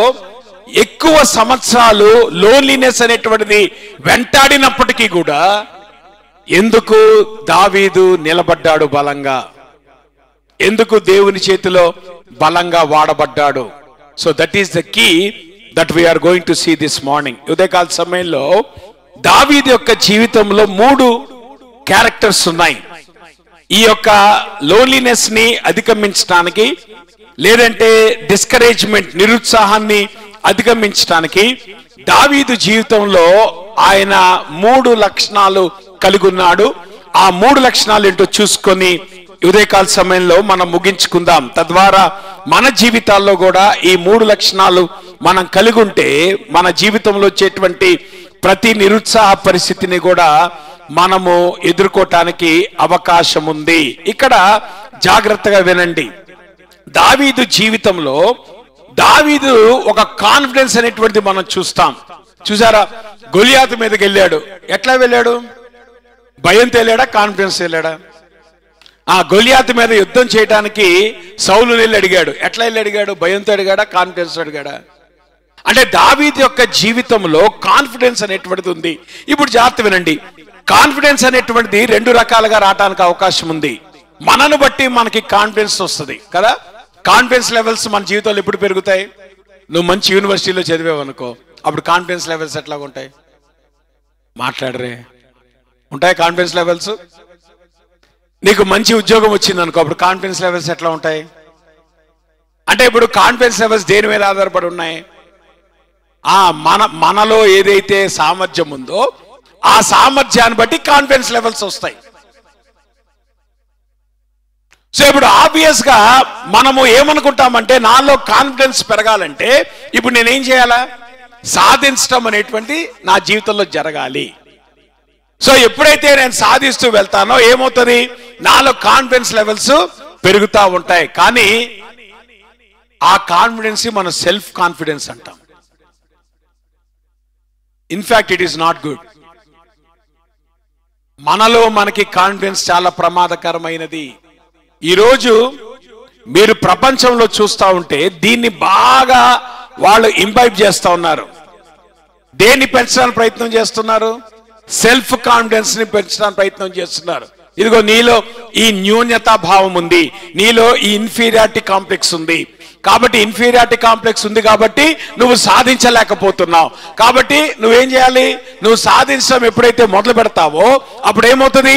ఎక్కువ సంవత్సరాలు లోన్లీనెస్ అనేటువంటిది వెంటాడినప్పటికీ కూడా ఎందుకు దావీదు నిలబడ్డాడు బలంగా? ఎందుకు దేవుని చేతిలో బలంగా వాడబడ్డాడు? So that is the key that we're going to see this morning. ఉదయకాల సమయంలో దావీదు యొక్క జీవితంలో 3 క్యారెక్టర్స్ ఉన్నాయి. ఈ యొక్క లోన్లీనెస్ ని అధిగమించడానికి, లేదంటే డిస్కరేజ్మెంట్, నిరుత్సాహాన్ని అధిగమించడానికి దావీదు జీవితంలో ఆయన 3 లక్షణాలు కలిగి ఉన్నాడు. ఆ 3 లక్షణాలు ఏంటో చూసుకొని ఉదయకాల సమయంలో మనం ముగించుకుందాం. తద్వారా మన జీవితాల్లో కూడా ఈ 3 లక్షణాలు మనం కలిగి ఉంటే మన జీవితంలో వచ్చేటువంటి ప్రతి నిరుత్సాహ పరిస్థితిని కూడా మనము ఎదుర్కోవటానికి అవకాశం ఉంది. ఇక్కడ జాగ్రత్తగా వినండి. దావీదు జీవితంలో దావీదు ఒక కాన్ఫిడెన్స్ అనేటువంటిది మనం చూస్తాం. చూసారా, గొలియాతు మీదకి వెళ్ళాడు. ఎట్లా వెళ్ళాడు? భయంతో వెళ్ళాడా, కాన్ఫిడెన్స్ వెళ్ళాడా? ఆ గొలియాతు మీద యుద్ధం చేయడానికి సౌలు వెళ్ళి అడిగాడు. ఎట్లా వెళ్ళి అడిగాడు? భయంతో అడిగాడా, కాన్ఫిడెన్స్ అడిగాడా? అంటే దావీదు యొక్క జీవితంలో కాన్ఫిడెన్స్ అనేటువంటిది ఉంది. ఇప్పుడు జాగ్రత్త వినండి. కాన్ఫిడెన్స్ అనేటువంటిది 2 రకాలుగా రావడానికి అవకాశం ఉంది. మనను బట్టి మనకి కాన్ఫిడెన్స్ వస్తుంది కదా. కాన్ఫిడెన్స్ లెవెల్స్ మన జీవితంలో ఎప్పుడు పెరుగుతాయి? నువ్వు మంచి యూనివర్సిటీలో చదివావు అనుకో, అప్పుడు కాన్ఫిడెన్స్ లెవెల్స్ ఎట్లా ఉంటాయి? మాట్లాడరే, ఉంటాయి కాన్ఫిడెన్స్ లెవెల్స్. నీకు మంచి ఉద్యోగం వచ్చింది అనుకో, అప్పుడు కాన్ఫిడెన్స్ లెవెల్స్ ఎట్లా ఉంటాయి? అంటే ఇప్పుడు కాన్ఫిడెన్స్ లెవెల్స్ దేని మీద ఆధారపడి ఉన్నాయి? మనలో ఏదైతే సామర్థ్యం ఉందో ఆ సామర్థ్యాన్ని బట్టి కాన్ఫిడెన్స్ లెవెల్స్ వస్తాయి. సో ఇప్పుడు ఆబ్వియస్ గా మనము ఏమనుకుంటామంటే, నాలో కాన్ఫిడెన్స్ పెరగాలంటే ఇప్పుడు నేనేం చేయాలా? సాధించడం అనేటువంటి నా జీవితంలో జరగాలి. సో ఎప్పుడైతే నేను సాధిస్తూ వెళ్తానో ఏమవుతుంది? నాలో కాన్ఫిడెన్స్ లెవెల్స్ పెరుగుతూ ఉంటాయి. కానీ ఆ కాన్ఫిడెన్స్ మనం సెల్ఫ్ కాన్ఫిడెన్స్ అంటాం. In fact it is not good. మనలో మనకి కాన్ఫిడెన్స్ చాలా ప్రమాదకరమైనది. ఈరోజు మీరు ప్రపంచంలో చూస్తూ ఉంటే దీన్ని బాగా వాళ్ళు ఇంబైబ్ చేస్తూ ఉన్నారు. దేన్ని పెంచడానికి ప్రయత్నం చేస్తున్నారు? సెల్ఫ్ కాన్ఫిడెన్స్ ని పెంచడానికి ప్రయత్నం చేస్తున్నారు. ఇదిగో నీలో ఈ న్యూన్యతా భావం ఉంది, నీలో ఈ ఇన్ఫీరియారిటీ కాంప్లెక్స్ ఉంది. కాబట్టి ఇన్ఫీరియారిటీ కాంప్లెక్స్ ఉంది కాబట్టి నువ్వు సాధించలేకపోతున్నావు. కాబట్టి నువ్వేం చేయాలి? నువ్వు సాధించడం ఎప్పుడైతే మొదలు పెడతావో అప్పుడు ఏమవుతుంది?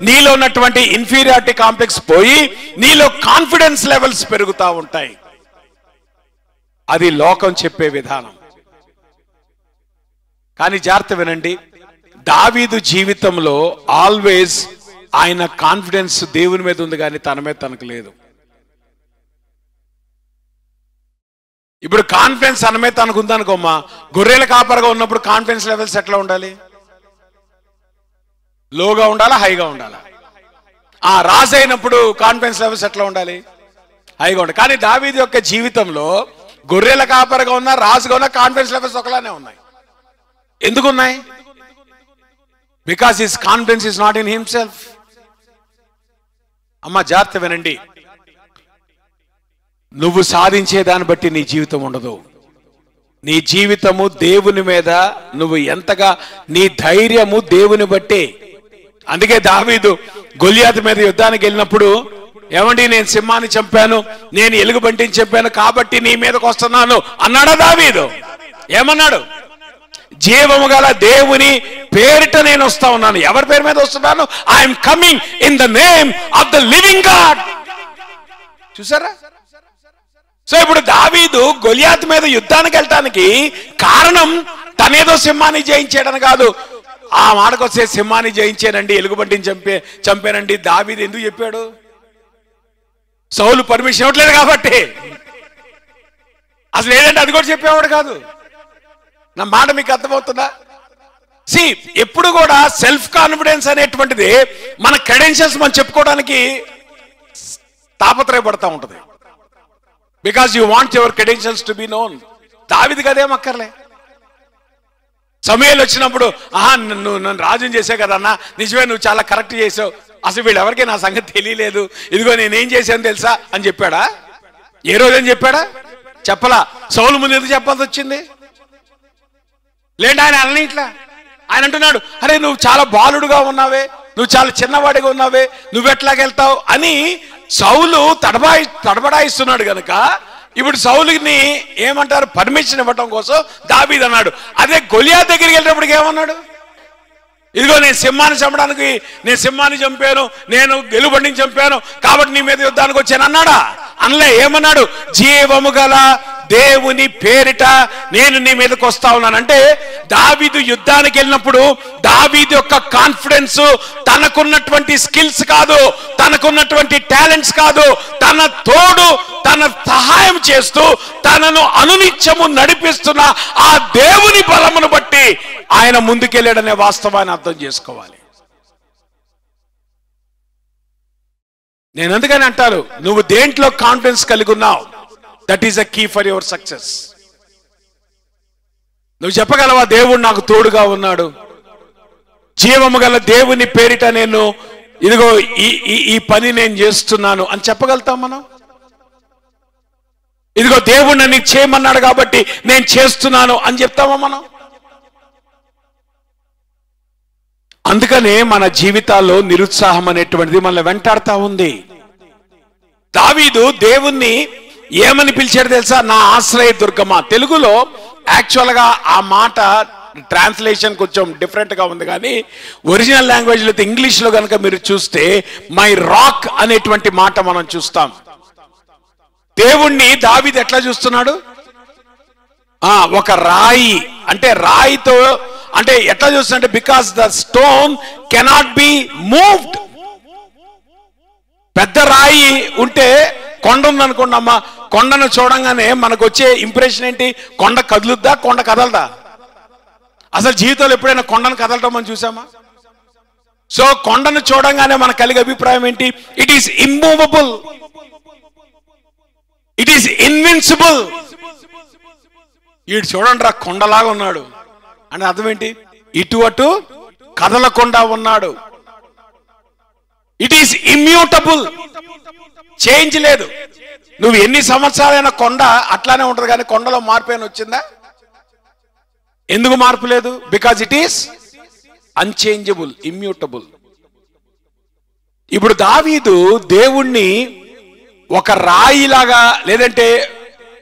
నీలో ఉన్నటువంటి ఇన్ఫీరియారిటీ కాంప్లెక్స్ పోయి నీలో కాన్ఫిడెన్స్ లెవెల్స్ పెరుగుతూ ఉంటాయి. అది లోకం చెప్పే విధానం. కానీ జాగ్రత్త వినండి, దావీదు జీవితంలో ఆల్వేస్ ఆయన కాన్ఫిడెన్స్ దేవుని మీద ఉంది, కానీ తన మీద తనకు లేదు. ఇప్పుడు కాన్ఫిడెన్స్ తన మీద తనకు ఉందనుకోమ్మా, గొర్రెల కాపరిగా ఉన్నప్పుడు కాన్ఫిడెన్స్ లెవెల్స్ ఎట్లా ఉండాలి? లోగా ఉండాలా, హైగా ఉండాలా? రాజు అయినప్పుడు కాన్ఫిడెన్స్ లెవెల్స్ ఎట్లా ఉండాలి? హైగా ఉండాలి. కానీ దావీదు యొక్క జీవితంలో గొర్రెల కాపరిగా ఉన్నా, రాజుగా ఉన్నా కాన్ఫిడెన్స్ లెవెల్స్ ఒకలానే ఉన్నాయి. ఎందుకు ఉన్నాయి? Because his confidence is not in himself. అమ్మ జాగ్రత్త వినండి, నువ్వు సాధించే దాన్ని బట్టి నీ జీవితం ఉండదు. నీ జీవితము దేవుని మీద, నువ్వు ఎంతగా నీ ధైర్యము దేవుని బట్టే. అందుకే దావీదు గొలియాతు మీద యుద్ధానికి వెళ్ళినప్పుడు, ఏమండి నేను సింహాన్ని చంపాను, నేను ఎలుగుబంటిని చంపాను కాబట్టి నీ మీదకి వస్తున్నాను అన్నాడా దావీదు? ఏమన్నాడు? జీవము గల దేవుని పేరిట నేను వస్తా ఉన్నాను. ఎవరి పేరు మీద వస్తున్నాను? I'm coming in the name of the living God. చూసారా? సో ఇప్పుడు దావీదు గొలియాతు మీద యుద్ధానికి వెళ్ళటానికి కారణం తనేదో సింహాన్ని జయించాడని కాదు. ఆ మాటకు వస్తే సింహాన్ని జయించానండి, ఎలుగుబంటిని చంపానండి దావీదు ఎందుకు చెప్పాడు? సౌలు పర్మిషన్ ఇవ్వట్లేదు కాబట్టి. అసలు ఏదంటే అది కూడా చెప్పేవాడు కాదు. నా మాట మీకు అర్థమవుతుందా? సి, ఎప్పుడు కూడా సెల్ఫ్ కాన్ఫిడెన్స్ అనేటువంటిది మన క్రెడెన్షియల్స్ మనం చెప్పుకోవడానికి తాపత్రయపడతా ఉంటుంది. Because you want your credentials to be known. దావీదుకి అదేం అక్కర్లే. సమూయేలు వచ్చినప్పుడు నువ్వు నన్ను రాజుని చేసావు కదన్నా, నిజమే, నువ్వు చాలా కరెక్ట్ చేసావు, అసలు వీళ్ళెవరికి నా సంగతి తెలియలేదు, ఇదిగో నేనేం చేశాను తెలుసా అని చెప్పాడా? ఏ రోజని చెప్పాడా? చెప్పలా. సౌలు ముందు ఎందుకు చెప్పాల్సి వచ్చింది? లేండి ఆయన అనని ఇట్లా. ఆయన అంటున్నాడు, అరే నువ్వు చాలా బాలుడుగా ఉన్నావే, నువ్వు చాలా చిన్నవాడిగా ఉన్నావే, నువ్వెట్లాగెళ్తావు అని సౌలు తడబడాయిస్తున్నాడు కనుక ఇప్పుడు సౌలుని ఏమంటారు, పర్మిషన్ ఇవ్వటం కోసం దావీదు అన్నాడు. అదే గొలియాతు దగ్గరికి వెళ్ళినప్పటికి ఏమన్నాడు? ఇదిగో నేను సింహాన్ని చంపడానికి, నేను సింహాన్ని చంపాను, నేను గెలుబండిని చంపాను కాబట్టి నీ మీద యుద్ధానికి వచ్చాను అన్నాడా? అనలే. ఏమన్నాడు? జీవము గల దేవుని పేరిట నేను నీ మీదకి వస్తా ఉన్నానంటే దావీదు యుద్ధానికి వెళ్ళినప్పుడు దావీదు యొక్క కాన్ఫిడెన్స్ తనకున్నటువంటి స్కిల్స్ కాదు, తనకున్నటువంటి టాలెంట్స్ కాదు, తన తోడు తన సహాయం చేస్తూ తనను అనునిత్యము నడిపిస్తున్న ఆ దేవుని బలమును బట్టి ఆయన ముందుకెళ్ళాడనే వాస్తవాన్ని అర్థం చేసుకోవాలి. నేను అందుకని అంటారు, నువ్వు దేంట్లో కాన్ఫిడెన్స్ కలిగి ఉన్నావు, that is a key for your success. నువ్వు చెప్పగలవా, దేవుడు నాకు తోడుగా ఉన్నాడు, జీవము గల దేవుని పేరిట నేను ఇదిగో ఈ పని నేను చేస్తున్నాను అని చెప్పగలుగుతాం మనం? ఇదిగో దేవుడు నన్ను చేయమన్నాడు కాబట్టి నేను చేస్తున్నాను అని చెప్తామా మనం? అందుకనే మన జీవితాల్లో నిరుత్సాహం అనేటువంటిది మనల్ని వెంటాడుతా ఉంది. దావీదు దేవుణ్ణి ఏమని పిలిచాడు తెలుసా? నా ఆశ్రయ దుర్గమా. తెలుగులో యాక్చువల్గా ఆ మాట ట్రాన్స్లేషన్ కొంచెం డిఫరెంట్ గా ఉంది, కానీ ఒరిజినల్ లాంగ్వేజ్ లో ఇంగ్లీష్ లో కనుక మీరు చూస్తే మై రాక్ అనేటువంటి మాట మనం చూస్తాం. దేవుణ్ణి దావీదు ఎట్లా చూస్తున్నాడు? ఒక రాయి, అంటే రాయితో, అంటే ఎట్లా చూస్తున్నా, because the stone cannot be moved. పెద్ద రాయి ఉంటే, కొండ ఉందనుకోండి అమ్మా, కొండను చూడంగానే మనకు వచ్చే ఇంప్రెషన్ ఏంటి? కొండ కదులుద్దా, కొండ కదలదా? అసలు జీవితంలో ఎప్పుడైనా కొండను కదలటం మనం చూసామా? సో కొండను చూడంగానే మనకు కలిగే అభిప్రాయం ఏంటి? It is immovable, it is invincible. వీడు చూడండి రా కొండలాగా ఉన్నాడు అంటే అర్థం ఏంటి? ఇటు అటు కదలకుండా ఉన్నాడు. ఇట్ ఈస్ ఇమ్యూటబుల్, చేంజ్ లేదు. నువ్వు ఎన్ని సంవత్సరాలైన కొండ అట్లానే ఉంటది, కానీ కొండలో మార్పు ఏమైనా వచ్చిందా? ఎందుకు మార్పు లేదు? Because it is unchangeable, immutable. ఇప్పుడు దావీదు దేవుణ్ణి ఒక రాయిలాగా, లేదంటే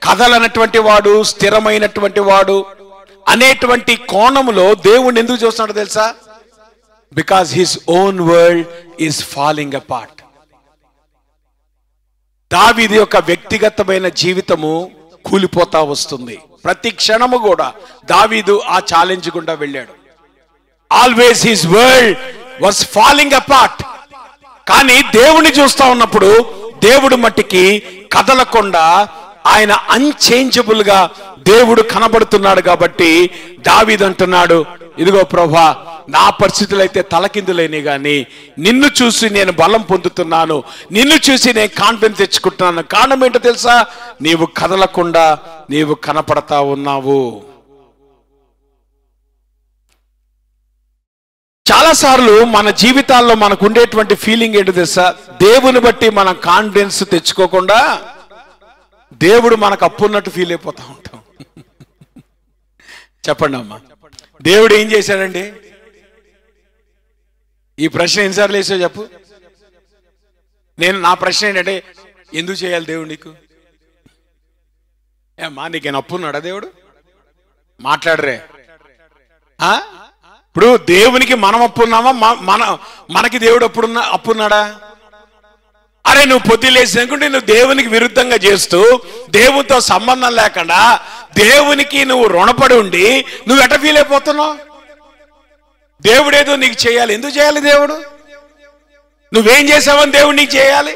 కదలనటువంటి వాడు, స్థిరమైనటువంటి వాడు అనేటువంటి కోణములో దేవుణ్ణి ఎందుకు చూస్తున్నాడు తెలుసా? Because his own world is falling apart. దావీదు యొక్క వ్యక్తిగతమైన జీవితము కూలిపోతా వస్తుంది. ప్రతి క్షణము కూడా దావీదు ఆ ఛాలెంజ్ గుండా వెళ్ళాడు. Always his world was falling apart. కానీ దేవుణ్ణి చూస్తా ఉన్నప్పుడు దేవుడు మట్టికి కదలకుండా ఆయన అన్చేంజబుల్ గా దేవుడు కనబడుతున్నాడు. కాబట్టి దావీదు అంటున్నాడు, ఇదిగో ప్రభువా, నా పరిస్థితులు అయితే తలకిందులేని గాని నిన్ను చూసి నేను బలం పొందుతున్నాను, నిన్ను చూసి నేను కాన్ఫిడెన్స్ తెచ్చుకుంటున్నాను. కారణం ఏంటో తెలుసా? నీవు కదలకుండా నీవు కనపడతా ఉన్నావు. చాలాసార్లు మన జీవితాల్లో మనకు ఉండేటువంటి ఫీలింగ్ ఏంటో తెలుసా? దేవుని బట్టి మనం కాన్ఫిడెన్స్ తెచ్చుకోకుండా దేవుడు మనకు అప్పున్నట్టు ఫీల్ అయిపోతా ఉంటాం. చెప్పండి అమ్మా, దేవుడు ఏం చేశాడండి? ఈ ప్రశ్న ఎన్నిసార్లు వేసావు చెప్పు. నా ప్రశ్న ఏంటంటే, ఎందుకు చేయాలి దేవుడు నీకు? ఏమ్మా, నీకేనా అప్పున్నాడా దేవుడు? మాట్లాడరే. ఇప్పుడు దేవునికి మనం అప్పున్నామా? మనకి దేవుడు అప్పున్నాడా? అరే నువ్వు పొద్దులేసి అనుకుంటే నువ్వు దేవునికి విరుద్ధంగా చేస్తూ, దేవునితో సంబంధం లేకుండా దేవునికి నువ్వు రుణపడి ఉండి నువ్వు ఎట్ట ఫీల్ అయిపోతున్నావు? దేవుడేదో నీకు చేయాలి. ఎందుకు చేయాలి దేవుడు? నువ్వేం చేసావని దేవుడు నీకు చేయాలి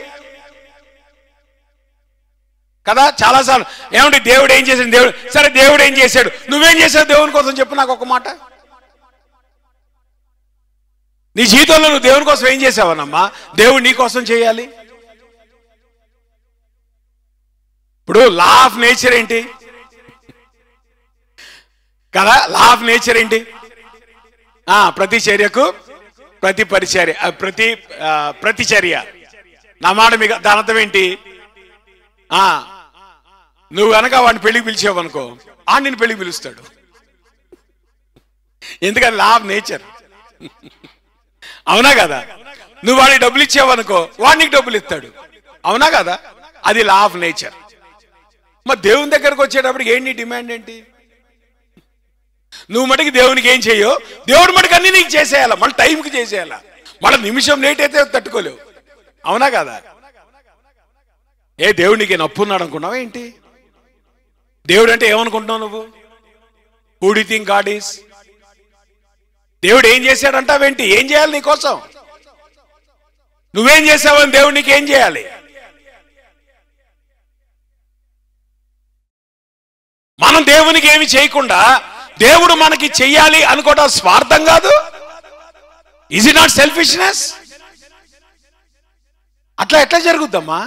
కదా? చాలాసార్లు ఏమంటే దేవుడు ఏం చేశాడు? దేవుడు సరే, దేవుడు ఏం చేశాడు? నువ్వేం చేశావు దేవుని కోసం చెప్పు నాకు ఒక మాట. నీ జీవితంలో నువ్వు దేవుని కోసం ఏం చేసావనమ్మా? దేవుడు నీ కోసం చేయాలి. ఇప్పుడు లా ఆఫ్ నేచర్ ఏంటి? కదా. లా ఆఫ్ నేచర్ ఏంటి? ప్రతి చర్యకు ప్రతి పరిచర్య, ప్రతిచర్య. నా మాట మీకు దాని అర్థం ఏంటి? నువ్వు కనుక వాడిని పెళ్లికి పిలిచావనుకో, నిన్ను పెళ్లికి పిలుస్తాడు. ఎందుకని? Law of nature. అవునా కదా? నువ్వు వాడికి డబ్బులు ఇచ్చావనుకో, వాడు నీకు డబ్బులు ఇస్తాడు. అవునా కదా? అది లా ఆఫ్ నేచర్. మరి దేవుని దగ్గరకు వచ్చేటప్పటికి ఏంటి డిమాండ్ ఏంటి? నువ్వు మటుకు దేవునికి ఏం చెయ్యో, దేవుడు మటుకు అన్ని నీకు చేసేయాలా, మళ్ళీ టైంకి చేసేయాలా. మళ్ళీ నిమిషం లేట్ అయితే తట్టుకోలేవు. అవునా కదా? దేవుడు నీకు నప్పున్నాడు అనుకున్నావా ఏంటి? దేవుడు అంటే ఏమనుకుంటున్నావు నువ్వు? Who do you think God is? దేవుడు ఏం చేశాడంటావేంటి? ఏం చేయాలి నీకోసం? నువ్వేం చేసావని దేవుడు నీకు ఏం చేయాలి? మనం దేవునికి ఏమి చేయకుండా దేవుడు మనకి చెయ్యాలి అనుకోవడం స్వార్థం కాదు? Is it not selfishness? అట్లా ఎట్లా జరుగుద్దమ్మా?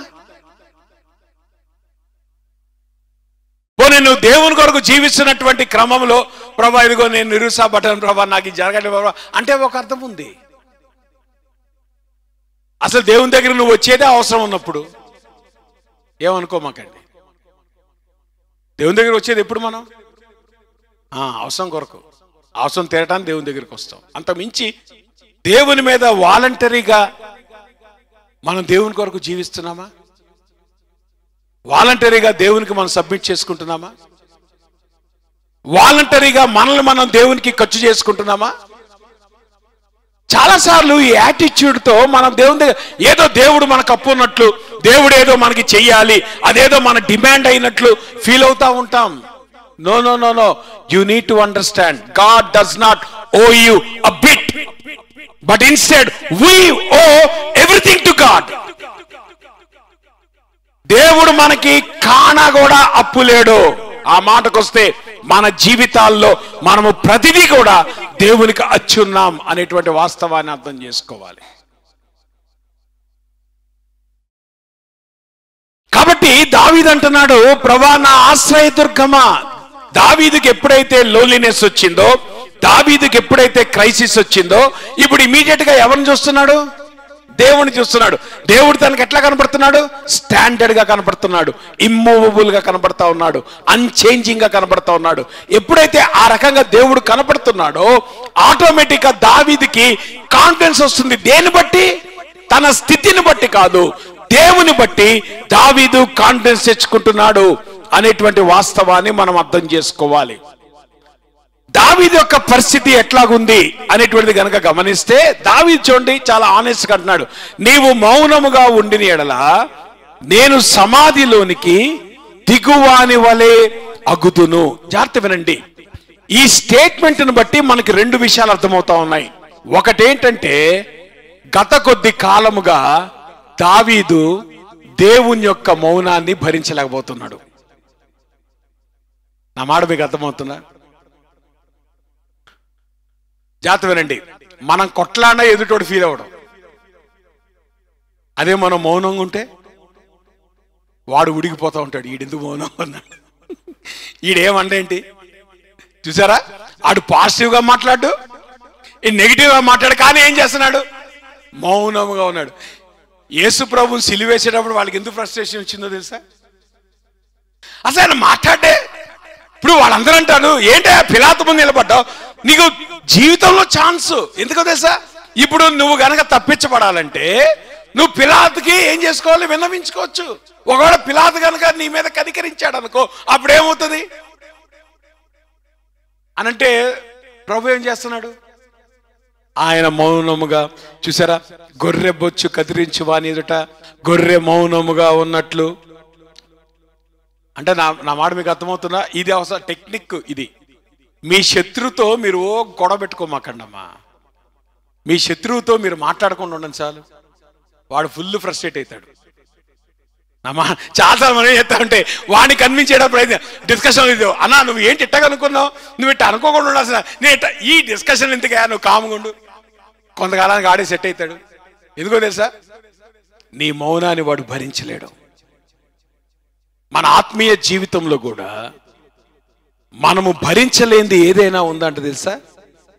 పోనీ నువ్వు దేవుని కొరకు జీవిస్తున్నటువంటి క్రమంలో, ప్రభా ఇదిగో నేను నిరుత్సాహపడ్డాను ప్రభా, నాకు ఇది జరగలేదు ప్రభా అంటే ఒక అర్థం ఉంది. అసలు దేవుని దగ్గర నువ్వు వచ్చేదే అవసరం ఉన్నప్పుడు. ఏమనుకోమాకండి. దేవుని దగ్గర వచ్చేది ఎప్పుడు మనం? అవసరం కొరకు, అవసరం తీరటానికి దేవుని దగ్గరికి వస్తాం. అంత మించి దేవుని మీద వాలంటరీగా మనం దేవుని కొరకు జీవిస్తున్నామా? వాలంటరీగా దేవునికి మనం సబ్మిట్ చేసుకుంటున్నామా? వాలంటరీగా మనల్ని మనం దేవునికి ఖర్చు చేసుకుంటున్నామా? చాలాసార్లు ఈ యాటిట్యూడ్తో మనం దేవుని దగ్గర ఏదో దేవుడు మనకు అప్పు ఉన్నట్లు, దేవుడు ఏదో మనకి చెయ్యాలి, అదేదో మన డిమాండ్ అయినట్లు ఫీల్ అవుతా ఉంటాం. No no no no, you need to understand God does not owe you a bit, but instead we owe everything to God. దేవుడు మనకి కానా కూడా అప్పు లేడు. ఆ మాటకొస్తే మన జీవితాల్లో మనము ప్రతిదీ కూడా దేవునికి అచ్చున్నాం అనేటువంటి వాస్తవాన్ని అర్థం చేసుకోవాలి. కాబట్టి దావీదు అంటున్నాడు, ప్రభా నా ఆశ్రయదుర్గమా. దావీదుకి ఎప్పుడైతే లోన్లీనెస్ వచ్చిందో, దావీదుకి ఎప్పుడైతే క్రైసిస్ వచ్చిందో, ఇప్పుడు ఇమీడియట్ గా ఎవరిని చూస్తున్నాడు? దేవుని చూస్తున్నాడు. దేవుడు తనకి ఎట్లా కనపడుతున్నాడు? స్టాండర్డ్ గా కనపడుతున్నాడు, ఇమ్మూవబుల్ గా కనపడతా ఉన్నాడు, అన్చేంజింగ్ గా కనపడతా ఉన్నాడు. ఎప్పుడైతే ఆ రకంగా దేవుడు కనపడుతున్నాడో ఆటోమేటిక్ గా దావీదుకి కాన్ఫిడెన్స్ వస్తుంది. దేని బట్టి? తన స్థితిని బట్టి కాదు, దేవుని బట్టి దావీదు కాన్ఫిడెన్స్ తెచ్చుకుంటున్నాడు అనేటువంటి వాస్తవాన్ని మనం అర్థం చేసుకోవాలి. దావీదు యొక్క పరిస్థితి ఎట్లాగుంది అనేటువంటిది గనక గమనిస్తే, దావీదు చూడండి చాలా ఆనెస్ట్ గా అంటున్నాడు, నీవు మౌనముగా ఉండిన ఎడల నేను సమాధిలోనికి దిగువాని వలె అగుదును. జాగ్రత్త వినండి. ఈ స్టేట్మెంట్ ను బట్టి మనకి రెండు విషయాలు అర్థమవుతా ఉన్నాయి. ఒకటేంటంటే, గత కొద్ది కాలముగా దావీదు దేవుని యొక్క మౌనాన్ని భరించలేకపోతున్నాడు. నా మాట మీకు అర్థమవుతుందా? జాగ్రత్త వినండి. మనం కొట్లాడినా ఎదుటోడు ఫీల్ అవ్వడం, అదే మనం మౌనంగా ఉంటే వాడు ఉడికిపోతూ ఉంటాడు. ఈడెందుకు మౌనంగా ఉన్నాడు, ఈడేమంటేంటి చూసారా? ఆడు పాజిటివ్గా మాట్లాడు, ఈ నెగిటివ్గా మాట్లాడు, కానీ ఏం చేస్తున్నాడు? మౌనంగా ఉన్నాడు. యేసు ప్రభుని సిలువేసేటప్పుడు వాళ్ళకి ఎందుకు ఫ్రస్ట్రేషన్ వచ్చిందో తెలుసా? అసలు ఆయన మాట్లాడే ఇప్పుడు వాళ్ళందరూ అంటారు, ఏంటి పిలాతు ముందు నిలబడ్డావు, నీకు జీవితంలో ఛాన్స్ ఎందుకో తెలుసా? ఇప్పుడు నువ్వు గనక తప్పించబడాలంటే నువ్వు పిలాతుకి ఏం చేసుకోవాలి? విన్నవించుకోవచ్చు. ఒకవేళ పిలాతు గనక నీ మీద కనికరించాడు అనుకో, అప్పుడేమవుతుంది అనంటే ప్రభు ఏం చేస్తున్నాడు? ఆయన మౌనముగా, చూసారా, గొర్రె బొచ్చు కదిరించు వాని ఎదుట గొర్రె మౌనముగా ఉన్నట్లు. అంటే నా మాట మీకు అర్థమవుతుందా? ఇది అవసరం టెక్నిక్. ఇది మీ శత్రువుతో మీరు గొడవ పెట్టుకోమాకండమ్మా. మీ శత్రువుతో మీరు మాట్లాడకుండా ఉండండి చాలు, వాడు ఫుల్ ఫ్రస్ట్రేట్ అవుతాడు. చాలా మనం ఏం చేస్తా ఉంటే వాడిని కన్విన్స్ డిస్కషన్ ఇది అన్నా, నువ్వు ఏంటి ఇట్టగా అనుకున్నావు, నువ్వు ఇట్ట అనుకోకుండా ఉండాల్సిన, నేను ఇట్ట ఈ డిస్కషన్ ఎందుకు, నువ్వు కాముగుండు. కొంతకాలానికి ఆడే సెట్ అవుతాడు. ఎందుకో తెలుసా? నీ మౌనాన్ని వాడు భరించలేడు. మన ఆత్మీయ జీవితంలో కూడా మనము భరించలేనిది ఏదైనా ఉందంటే తెలుసా?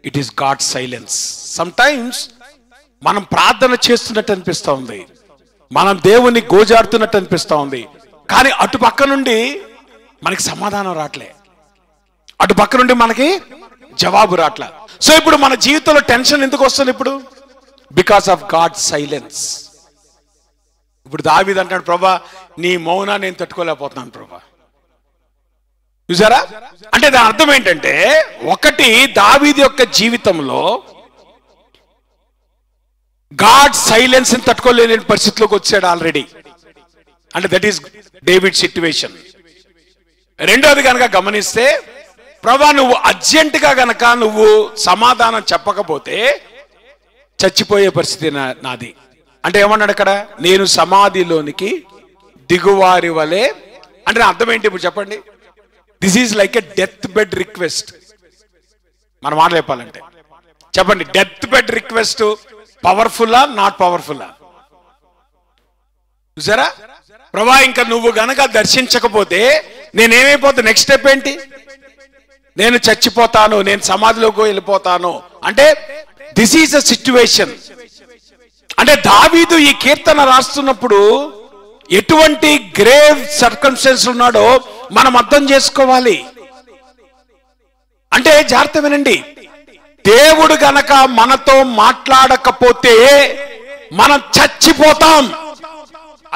It is God silence. Some times మనం ప్రార్థన చేస్తున్నట్టు అనిపిస్తూ ఉంది, మనం దేవుని గోజాడుతున్నట్టు అనిపిస్తూ ఉంది, కానీ అటు పక్క నుండి మనకి సమాధానం రావట్లే, అటు పక్క నుండి మనకి జవాబు రావట్లే. సో ఇప్పుడు మన జీవితంలో టెన్షన్ ఎందుకు వస్తుంది? ఇప్పుడు బికాస్ ఆఫ్ గాడ్ సైలెన్స్. ఇప్పుడు దావీదు అంటాడు, ప్రభా నీ మౌనా నేను తట్టుకోలేకపోతున్నాను ప్రభా. చూసారా? అంటే దాని అర్థం ఏంటంటే, ఒకటి దావీదు యొక్క జీవితంలో గాడ్ సైలెన్స్ ని తట్టుకోలేని పరిస్థితిలోకి వచ్చాడు ఆల్రెడీ. అంటే దట్ ఈస్ డేవిడ్ సిట్యువేషన్. రెండోది కనుక గమనిస్తే, ప్రభా నువ్వు అర్జెంటుగా గనక నువ్వు సమాధానం చెప్పకపోతే చచ్చిపోయే పరిస్థితి నాది. అంటే ఏమన్నాడు అక్కడ? నేను సమాధిలోనికి దిగువారి వలె. అంటే అర్థం ఏంటి ఇప్పుడు చెప్పండి? This is like a death bed request. మనం మాట్లాడాలంటే చెప్పండి, డెత్ బెడ్ రిక్వెస్ట్ పవర్ఫుల్లా నాట్ పవర్ఫుల్లా? చూసారా? ప్రభా ఇంకా నువ్వు గనక దర్శించకపోతే నేనేమైపోతా? నెక్స్ట్ స్టెప్ ఏంటి? నేను చచ్చిపోతాను, నేను సమాధిలోకి వెళ్ళిపోతాను. అంటే దిస్ ఈజ్ అ సిచ్యువేషన్. అంటే దావీదు ఈ కీర్తన రాస్తున్నప్పుడు ఎటువంటి గ్రేవ్ సర్కమ్స్టెన్స్ ఉన్నాడో మనం అర్థం చేసుకోవాలి. అంటే జాగ్రత్త వినండి, దేవుడు గనక మనతో మాట్లాడకపోతే మనం చచ్చిపోతాం.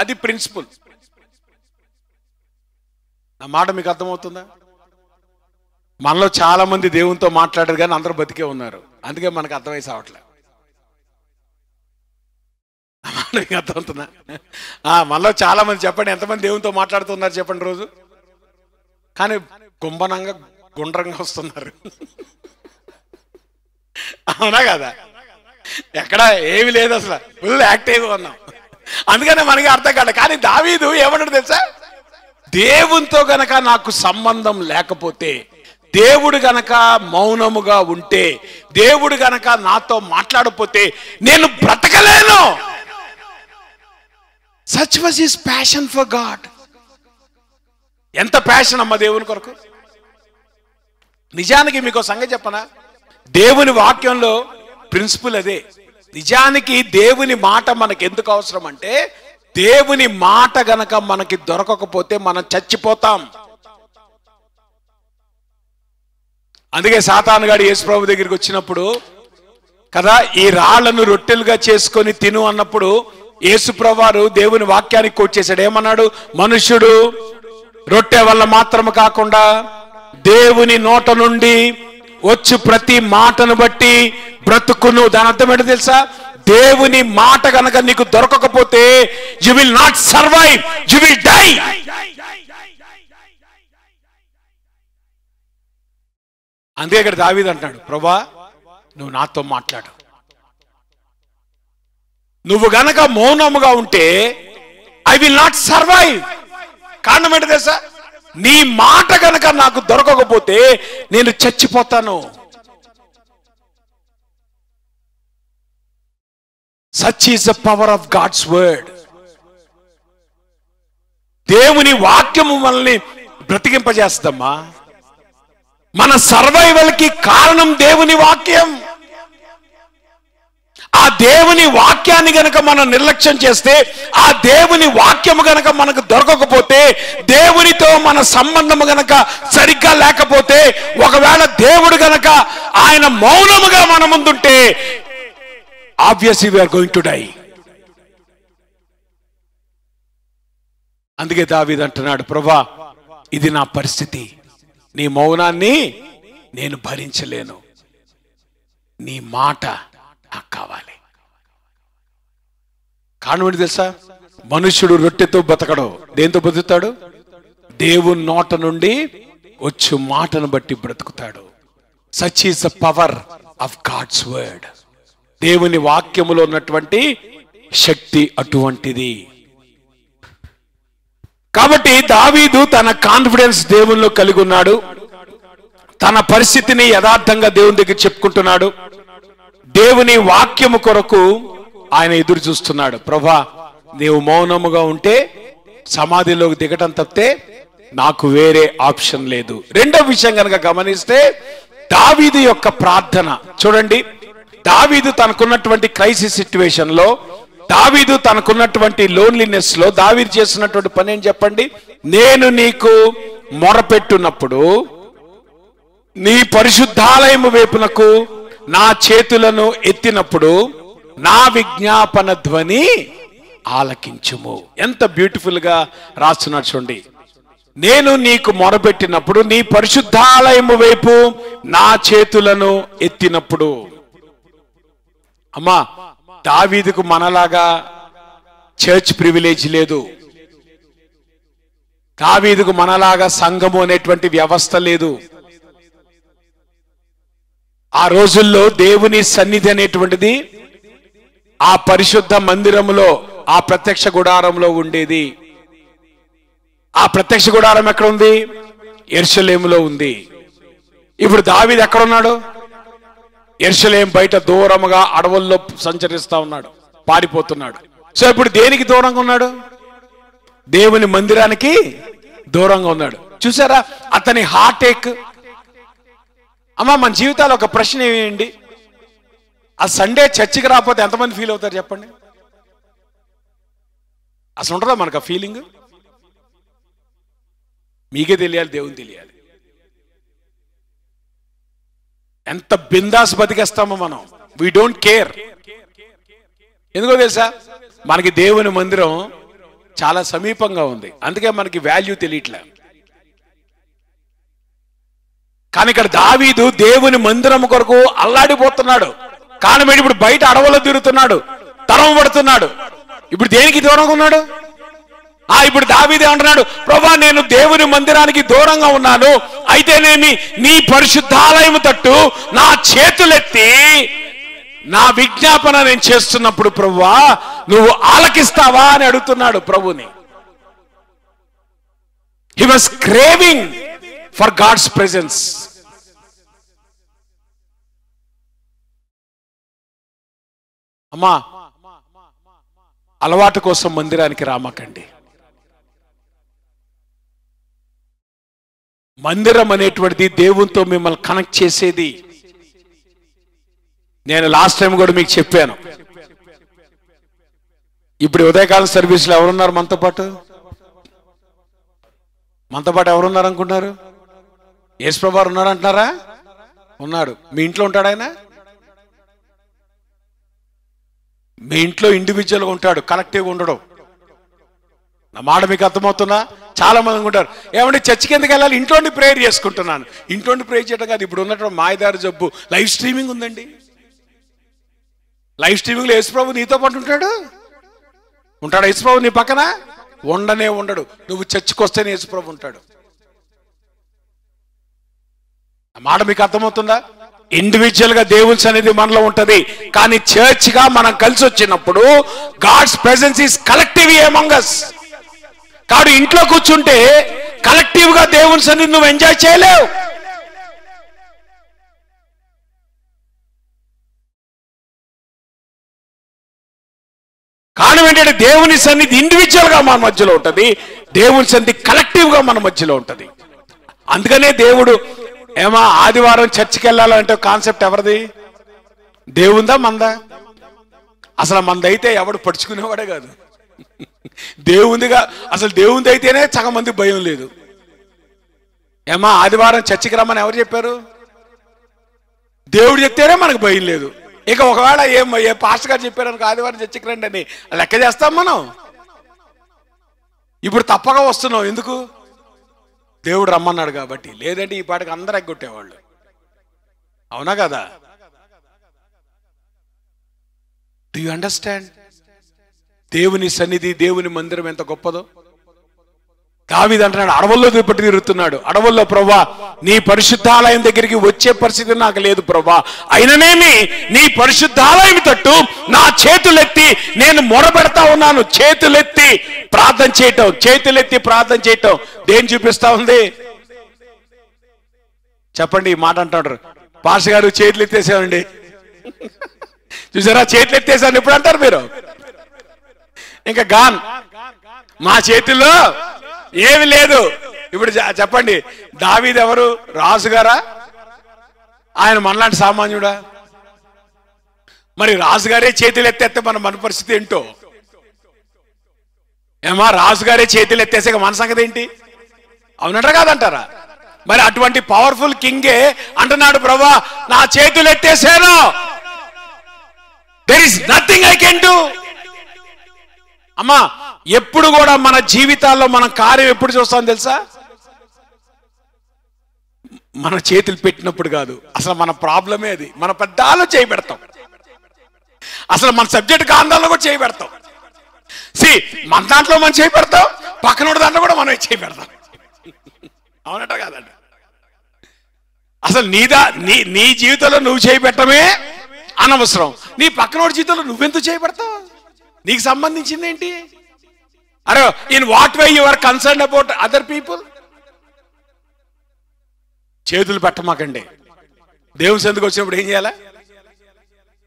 అది ప్రిన్సిపల్. నా మాట మీకు అర్థమవుతుందా? మనలో చాలా మంది దేవునితో మాట్లాడారు కానీ అందరూ బతికే ఉన్నారు, అందుకే మనకు అర్థమై సావట్లే. మీకు అర్థమవుతుందా? మనలో చాలా మంది, చెప్పండి ఎంతమంది దేవునితో మాట్లాడుతున్నారు చెప్పండి రోజు, కానీ గుంబనంగా గుండ్రంగా వస్తున్నారు. అవునా కదా? ఎక్కడ ఏమి లేదు, అసలు ఫుల్ యాక్టివ్గా ఉన్నాం. అందుకనే మనకి అర్థం కాదు. కానీ దావీదు ఏమన్నాడు తెలుసా? దేవునితో గనక నాకు సంబంధం లేకపోతే, దేవుడు గనక మౌనముగా ఉంటే, దేవుడు గనక నాతో మాట్లాడకపోతే నేను బ్రతకలేను. Such was his passion for God. ఎంత ప్యాషన్ అమ్మ దేవుని కొరకు. నిజానికి మీకు సంగతి చెప్పనా, దేవుని వాక్యంలో ప్రిన్సిపల్ అదే. నిజానికి దేవుని మాట మనకి ఎందుకు అవసరం అంటే, దేవుని మాట గనక మనకి దొరకకపోతే మనం చచ్చిపోతాం. అందుకే సాతాను గాడు యేసు ప్రభు దగ్గరికి వచ్చినప్పుడు కదా, ఈ రాళ్లను రొట్టెలుగా చేసుకొని తిను అన్నప్పుడు యేసు ప్రభువారు దేవుని వాక్యానికి కోట్ చేశాడు. ఏమన్నాడు? మనుష్యుడు రొట్టె వల్ల మాత్రం కాకుండా దేవుని నోట నుండి వచ్చు ప్రతి మాటను బట్టి బ్రతుకును. దాని అర్థం ఏంటో తెలుసా? దేవుని మాట గనక నీకు దొరకకపోతే you will not survive, you will die. అందుకే ఇక్కడ దావీదు అంటాడు, ప్రభా నువ్వు నాతో మాట్లాడు. నువ్వు గనక మౌనముగా ఉంటే ఐ విల్ నాట్ సర్వైవ్. కారణం ఏంటో తెలుసా? నీ మాట గనక నాకు దొరకకపోతే నేను చచ్చిపోతాను. Such is the power of God's word. దేవుని వాక్యము మనల్ని బ్రతికింపజేస్తుందమ్మా. మన సర్వైవల్ కి కారణం దేవుని వాక్యం. ఆ దేవుని వాక్యాన్ని గనక మనం నిర్లక్ష్యం చేస్తే, ఆ దేవుని వాక్యము గనక మనకు దొరకకపోతే, దేవునితో మన సంబంధము గనక సరిగ్గా లేకపోతే, ఒకవేళ దేవుడు గనక ఆయన మౌనముగా మన ముందుంటే obviously we are going to die. అందుకే దావీదు అంటున్నాడు, ప్రభా ఇది నా పరిస్థితి, నీ మౌనాన్ని నేను భరించలేను, నీ మాట నాకు కావాలి. కారణం ఏంటి తెలుసా? మనుష్యుడు రొట్టెతో బతకడు, దేంతో బతుకుతాడు? దేవుని నోట నుండి వచ్చు మాటను బట్టి బ్రతుకుతాడు. Such is the power of God's word. దేవుని వాక్యములో ఉన్నటువంటి శక్తి అటువంటిది. కాబట్టి దావీదు తన కాన్ఫిడెన్స్ దేవునిలో కలిగి ఉన్నాడు. తన పరిస్థితిని యథార్థంగా దేవుని దగ్గర చెప్పుకుంటున్నాడు. దేవుని వాక్యము కొరకు ఆయన ఎదురు చూస్తున్నాడు. ప్రభా నీవు మౌనముగా ఉంటే సమాధిలోకి దిగటం తప్పితే నాకు వేరే ఆప్షన్ లేదు. రెండో విషయం కనుక గమనిస్తే దావీదు యొక్క ప్రార్థన చూడండి. దావీదు తనకున్నటువంటి క్రైసిస్ సిచ్యువేషన్ లో, దావీదు తనకున్నటువంటి లోన్లీనెస్ లో దావీదు చేస్తున్నటువంటి పని ఏం చెప్పండి? నేను నీకు మొరపెట్టున్నప్పుడు నీ పరిశుద్ధాలయము వైపునకు నా చేతులను ఎత్తినప్పుడు నా విజ్ఞాపన ధ్వని ఆలకించుము. ఎంత బ్యూటిఫుల్ గా రాస్తున్నాడు చూడండి. నేను నీకు మొరపెట్టినప్పుడు నీ పరిశుద్ధాలయము వైపు నా చేతులను ఎత్తినప్పుడు. అమ్మా, దావీదుకు మనలాగా చర్చ్ ప్రివిలేజ్ లేదు. దావీదుకు మనలాగా సంఘము అనేటువంటి వ్యవస్థ లేదు. ఆ రోజుల్లో దేవుని సన్నిధి అనేటువంటిది ఆ పరిశుద్ధ మందిరములో, ఆ ప్రత్యక్ష గుడారంలో ఉండేది. ఆ ప్రత్యక్ష గుడారం ఎక్కడ ఉంది? యెరూషలేములో ఉంది. ఇప్పుడు దావీదు ఎక్కడ ఉన్నాడు? యెరూషలేం బయట దూరముగా అడవుల్లో సంచరిస్తా ఉన్నాడు, పారిపోతున్నాడు. సో ఇప్పుడు దేనికి దూరంగా ఉన్నాడు? దేవుని మందిరానికి దూరంగా ఉన్నాడు. చూసారా అతని హార్ట్ ఏక్? అమ్మా, మన జీవితాలు ఒక ప్రశ్న ఏమేయండి, ఆ సండే చర్చికి రాకపోతే ఎంతమంది ఫీల్ అవుతారు చెప్పండి? అసలు ఉంటుందా మనకు ఆ ఫీలింగ్? మీకే తెలియాలి, దేవుని తెలియాలి. ఎంత బిందాస్ బతికేస్తామో మనం. We don't care. ఎందుకో తెలుసా? మనకి దేవుని మందిరం చాలా సమీపంగా ఉంది, అందుకే మనకి వాల్యూ తెలియట్లే. కానీ ఇక్కడ దావీదు దేవుని మందిరం కొరకు అల్లాడిపోతున్నాడు. కారణం ఏంటి? ఇప్పుడు బయట అడవులో తిరుగుతున్నాడు, తరం పడుతున్నాడు. ఇప్పుడు దేనికి దూరంగా ఉన్నాడు? ఇప్పుడు దావీదు ఏమంటున్నాడు? ప్రభా, నేను దేవుని మందిరానికి దూరంగా ఉన్నాను, అయితేనేమి నీ పరిశుద్ధాలయము తట్టు నా చేతులెత్తి నా విజ్ఞాపన నేను చేస్తున్నప్పుడు ప్రభువా నువ్వు ఆలకిస్తావా అని అడుగుతున్నాడు ప్రభుని. He was craving for God's presence. అమ్మా, అలవాటు కోసం మందిరానికి రామకండి. మందిరం అనేటువంటిది దేవునితో మిమ్మల్ని కనెక్ట్ చేసేది. నేను లాస్ట్ టైం కూడా మీకు చెప్పాను. ఇప్పుడు ఉదయకాలం సర్వీస్లో ఎవరున్నారు మనతో పాటు? మనతో పాటు ఎవరున్నారు అనుకుంటున్నారు? యేసుప్రభు ఉన్నాడు అంటున్నారా? ఉన్నాడు. మీ ఇంట్లో ఉంటాడు ఆయన? మీ ఇంట్లో ఇండివిజువల్గా ఉంటాడు, కలెక్టివ్గా ఉండడు. నా మాట మీకు అర్థమవుతున్నా? చాలా మంది ఉంటారు, ఏమంటే చర్చికి ఎందుకు వెళ్ళాలి, ఇంట్లోండి ప్రేయర్ చేసుకుంటున్నాను. ఇంట్లోండి ప్రేయర్ చేయడం కాదు, ఇప్పుడు ఉన్నటువంటి మాయదారి జబ్బు లైవ్ స్ట్రీమింగ్ ఉందండి. లైవ్ స్ట్రీమింగ్లో యేసుప్రభు నీతో పాటు ఉంటాడు. యేసుప్రభు నీ పక్కన ఉండనే ఉండడు. నువ్వు చర్చికి వస్తేనే యేసుప్రభు ఉంటాడు. ఆ మాట మీకు అర్థమవుతుందా? ఇండివిజువల్ గా దేవుని సన్నిధి మనలో ఉంటది, కానీ చర్చ్ గా మనం కలిసి వచ్చినప్పుడు God's presence is collective among us. కాదు ఇంట్లో కూర్చుంటే కలెక్టివ్ గా దేవుని సన్నిధి నువ్వు ఎంజాయ్ చేయలేవు. కారణం ఏంటంటే దేవుని సన్నిధి ఇండివిజువల్ గా మన మధ్యలో ఉంటది, దేవుని సన్నిధి కలెక్టివ్ గా మన మధ్యలో ఉంటది. అందుకనే దేవుడు ఆదివారం చర్చికి వెళ్ళాలంటే కాన్సెప్ట్ ఎవరిది? దేవుందా మందా? అసలు మందైతే ఎవడు పడుచుకునేవాడే కాదు. దేవుందిగా, అసలు దేవుంది అయితేనే సగం మంది భయం లేదు. ఆదివారం చర్చికి రమ్మని ఎవరు చెప్పారు? దేవుడు చెప్తేనే మనకు భయం లేదు. ఇక ఒకవేళ ఏ పాస్టర్ గారు చెప్పారనుకో ఆదివారం చర్చికి రండి అని లెక్క చేస్తాం మనం. ఇప్పుడు తప్పగా వస్తున్నాం, ఎందుకు? దేవుడు రమ్మన్నాడు కాబట్టి. లేదంటే ఈ పాటకి అందరూ ఎగ్గొట్టేవాళ్ళు. అవునా కదా? Do you understand? దేవుని సన్నిధి, దేవుని మందిరం ఎంత గొప్పదో. దావీదు అంటున్నాడు, అడవుల్లో పట్టి తిరుగుతున్నాడు. అడవుల్లో ప్రభా నీ పరిశుద్ధాలయం దగ్గరికి వచ్చే పరిస్థితి నాకు లేదు ప్రభా, అయిననేమి నీ పరిశుద్ధాలయం తట్టు నా చేతులెత్తి నేను మొరబెడతా ఉన్నాను. చేతులెత్తి ప్రార్థన చేయటం, చేతులెత్తి ప్రార్థన చేయటం దేని చూపిస్తా ఉంది చెప్పండి? ఈ మాట అంటాడు పాస్టర్ గారు, చేతులు ఎత్తేసామండి. చూసారా, చేతులు ఎత్తేసాను ఎప్పుడు అంటారు మీరు? ఇంకా గాన్, మా చేతుల్లో ఏమి లేదు, ఇప్పుడు చెప్పండి, దావీదు ఎవరు? రాజుగారా? ఆయన మనలాంటి సామాన్యుడా? మరి రాజుగారే చేతులు ఎత్తేస్తే మన పరిస్థితి ఏంటో? ఏమా రాజుగారే చేతులు ఎత్తేసాక మన సంగతి ఏంటి? అవునంటారా కాదంటారా? మరి అటువంటి పవర్ఫుల్ కింగే అంటున్నాడు, ప్రభువా నా చేతులు ఎత్తేసాను, there is nothing I can do. అమ్మా, ఎప్పుడు కూడా మన జీవితాల్లో మన కార్యం ఎప్పుడు చూస్తాం తెలుసా? మన చేతులు పెట్టినప్పుడు కాదు. అసలు మన ప్రాబ్లమే అది. మన పెద్దాలో చేయి పెడతాం, అసలు మన సబ్జెక్ట్ కాందాల్లో కూడా చేయి పెడతాం. మన దాంట్లో మనం చేయి పెడతాం, పక్కన దాంట్లో కూడా మనం చేయి పెడతాం. అవునట కాదంట? అసలు నీ జీవితంలో నువ్వు చేయి పెట్టమే అనవసరం, నీ పక్కనోడి జీవితంలో నువ్వెందుకు చేయి పెడతావు? నీకు సంబంధించింది ఏంటి? అరే, in what way you are concern about other people? చేతులు పెట్టమాకండి. దేవుని సందుకు వచ్చినప్పుడు ఏం చేయాలా?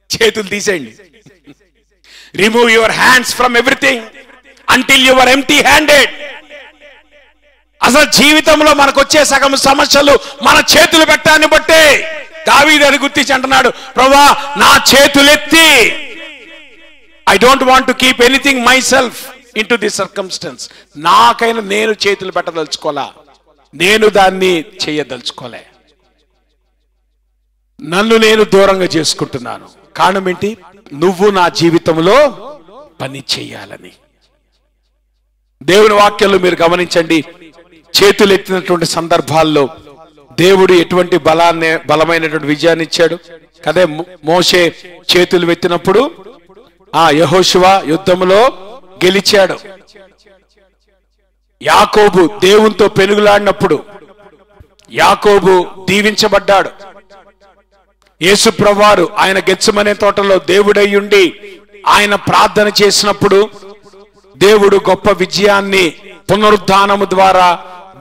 చేతులు తీసేయండి. Remove your hands from everything until you are empty handed. అసలు జీవితంలో మనకు వచ్చే సగం సమస్యలు మన చేతులు పెట్టాన్ని బట్టే. దావీదు అని గుర్తించి అంటున్నాడు, ప్రభువా నా చేతులెత్తి, I don't want to keep anything my self in to this circumstance. నాకైనా నేను చేతులు పెట్టదలుచుకోలే, నేను దాన్ని చేయదలుచుకోలే. నన్ను నేను దూరంగా చేసుకుంటున్నాను. కారణం ఏంటి? నువ్వు నా జీవితంలో పని చేయాలని. దేవుని వాక్యంలో మీరు గమనించండి, చేతులు ఎత్తినటువంటి సందర్భాల్లో దేవుడు ఎటువంటి బలమైనటువంటి విజయాన్ని ఇచ్చాడు కదే. మోషే చేతులు ఎత్తినప్పుడు యెహోషువ యుద్ధంలో గెలిచాడు. యాకోబు దేవునితో పెనుగులాడినప్పుడు యాకోబు దీవించబడ్డాడు. యేసు ప్రభువారు ఆయన గెత్సెమనే తోటలో దేవుడయ్యుండి ఆయన ప్రార్థన చేసినప్పుడు దేవుడు గొప్ప విజయాన్ని పునరుద్ధానము ద్వారా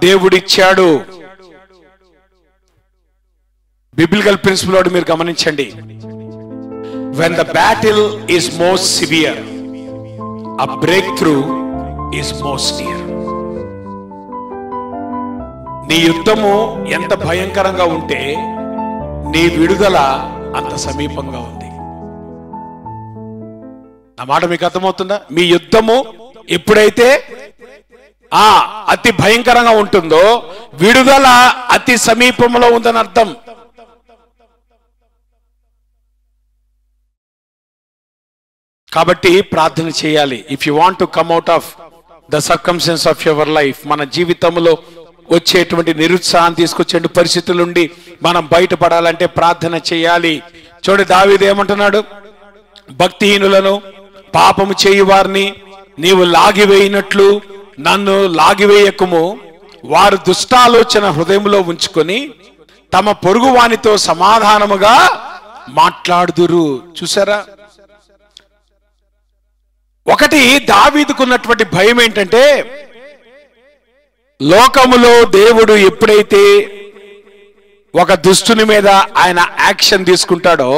దేవుడిచ్చాడు. బిబ్లికల్ ప్రిన్సిపల్ మీరు గమనించండి, when the battle is most severe, a breakthrough is most near. నీ యుద్ధము ఎంత భయంకరంగా ఉంటే నీ విడుదల అంత సమీపంగా ఉంది. నా మాట మీకు అర్థమవుతుందా? మీ యుద్ధము ఎప్పుడైతే అతి భయంకరంగా ఉంటుందో విడుదల అతి సమీపంలో ఉందని అర్థం. కాబట్టి ప్రార్థన చేయాలి. If you want to come out of the circumstance of your life, మన జీవితంలో వచ్చేటువంటి నిరుత్సాహం తీసుకొచ్చే పరిస్థితుల నుండి మనం బయటపడాలంటే ప్రార్థన చేయాలి. చూడండి దావీదు ఏమంటున్నాడు, భక్తిహీనులను పాపము చేయు వారిని నీవు లాగివేయినట్లు నన్ను లాగివేయకుము. వారు దుష్టాలోచన హృదయంలో ఉంచుకొని తమ పొరుగు వానితో సమాధానముగా మాట్లాడుదురు. చూసారా? ఒకటి దావీదుకున్నటువంటి భయం ఏంటంటే, లోకములో దేవుడు ఎప్పుడైతే ఒక దుష్టుని మీద ఆయన యాక్షన్ తీసుకుంటాడో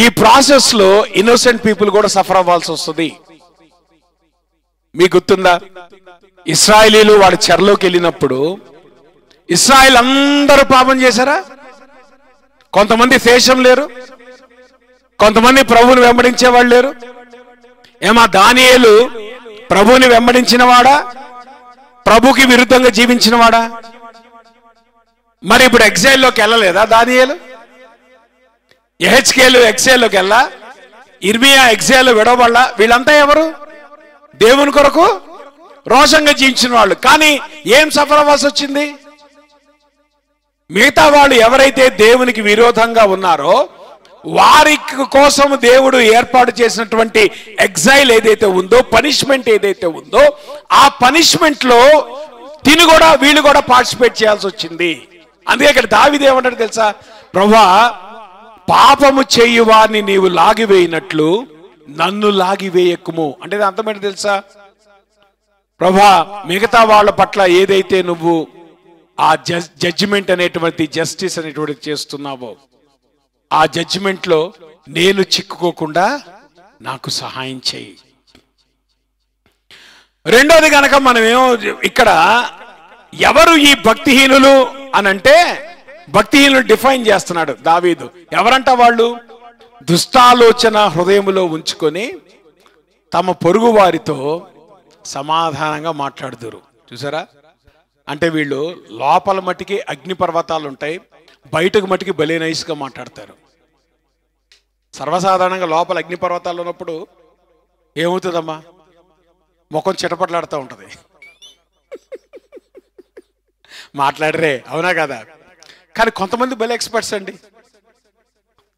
ఈ ప్రాసెస్ లో ఇన్నోసెంట్ పీపుల్ కూడా సఫర్ అవ్వాల్సి వస్తుంది. మీకు గుర్తుందా? ఇశ్రాయేలీలు వాడి చెరలోకి వెళ్ళినప్పుడు ఇశ్రాయేల్ అందరూ పాపం చేశారా? కొంతమంది శేషం లేరు, కొంతమంది ప్రభువుని వెంబడించే వాళ్ళు లేరు. ఏమా దానియేలు ప్రభువుని వెంబడించిన వాడా, ప్రభుకి విరుద్ధంగా జీవించిన వాడా? మరి ఇప్పుడు ఎగ్జైల్లోకి వెళ్ళలేదా దానియేలు? యెహెజ్కేలు ఎగ్జైల్లోకి వెళ్ళా, ఇర్మియా ఎగ్జైల్లో విడవబడలా. వీళ్ళంతా ఎవరు? దేవుని కొరకు రోషంగా జీవించిన వాళ్ళు. కానీ ఏం సఫర్ అవ్వాల్సి వచ్చింది? మిగతా వాళ్ళు ఎవరైతే దేవునికి విరోధంగా ఉన్నారో వారి కోసం దేవుడు ఏర్పాటు చేసినటువంటి ఎగ్జైల్ ఏదైతే ఉందో, పనిష్మెంట్ ఏదైతే ఉందో, ఆ పనిష్మెంట్ లో వీళ్ళు కూడా పార్టిసిపేట్ చేయాల్సి వచ్చింది. అందుకే ఇక్కడ దావీదు ఏమంటాడు తెలుసా? ప్రభువా పాపము చేయు వారిని నీవు లాగివేయినట్లు నన్ను లాగివేయకుము. అంటే అర్థమేంటి తెలుసా? ప్రభువా మిగతా వాళ్ళ పట్ల ఏదైతే నువ్వు ఆ జడ్జిమెంట్ అనేటువంటి జస్టిస్ అనేటువంటి చేస్తున్నావో ఆ జడ్జిమెంట్ లో నేను చిక్కుకోకుండా నాకు సహాయం చేయి. రెండోది గనక మనమేమో ఇక్కడ ఎవరు ఈ భక్తిహీనులు అని అంటే, భక్తిహీనులు డిఫైన్ చేస్తున్నాడు దావీదు. ఎవరంట వాళ్ళు? దుష్టాలోచన హృదయములో ఉంచుకొని తమ పొరుగు వారితో సమాధానంగా మాట్లాడుదురు. చూసారా? అంటే వీళ్ళు లోపల మట్టికి అగ్ని పర్వతాలు ఉంటాయి, బయటకు మట్టికి భలే నైస్గా మాట్లాడతారు. సర్వసాధారణంగా లోపల అగ్ని పర్వతాలు ఉన్నప్పుడు ఏమవుతుందమ్మా? ముఖం చిటపట్లాడుతూ ఉంటుంది, మాట్లాడరే, అవునా కదా? కానీ కొంతమంది భలే ఎక్స్పర్ట్స్ అండి.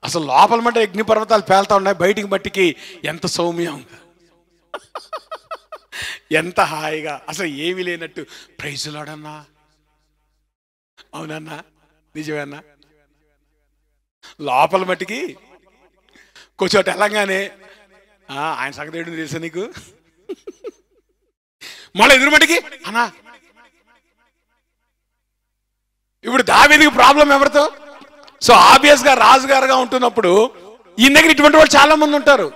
అసలు లోపల మట్టి అగ్ని పర్వతాలు పేలుతా ఉన్నాయి, బయటికి మట్టికి ఎంత సౌమ్యం, ఎంత హాయిగా, అసలు ఏమీ లేనట్టు ప్రైజులాడన్నా. అవునన్నా, నిజమేనా? లోపల మట్టికి కొంచెం వెళ్ళంగానే ఆయన సంగతి ఏంటో తెలుసా నీకు? మళ్ళీ ఎదురు మట్టికి అన్నా. ఇప్పుడు దావీదుకి ప్రాబ్లం ఎవరితో? సో ఆబ్వియస్ గా రాజుగారుగా ఉంటున్నప్పుడు ఈయన దగ్గర ఇటువంటి వాళ్ళు చాలా మంది ఉంటారు.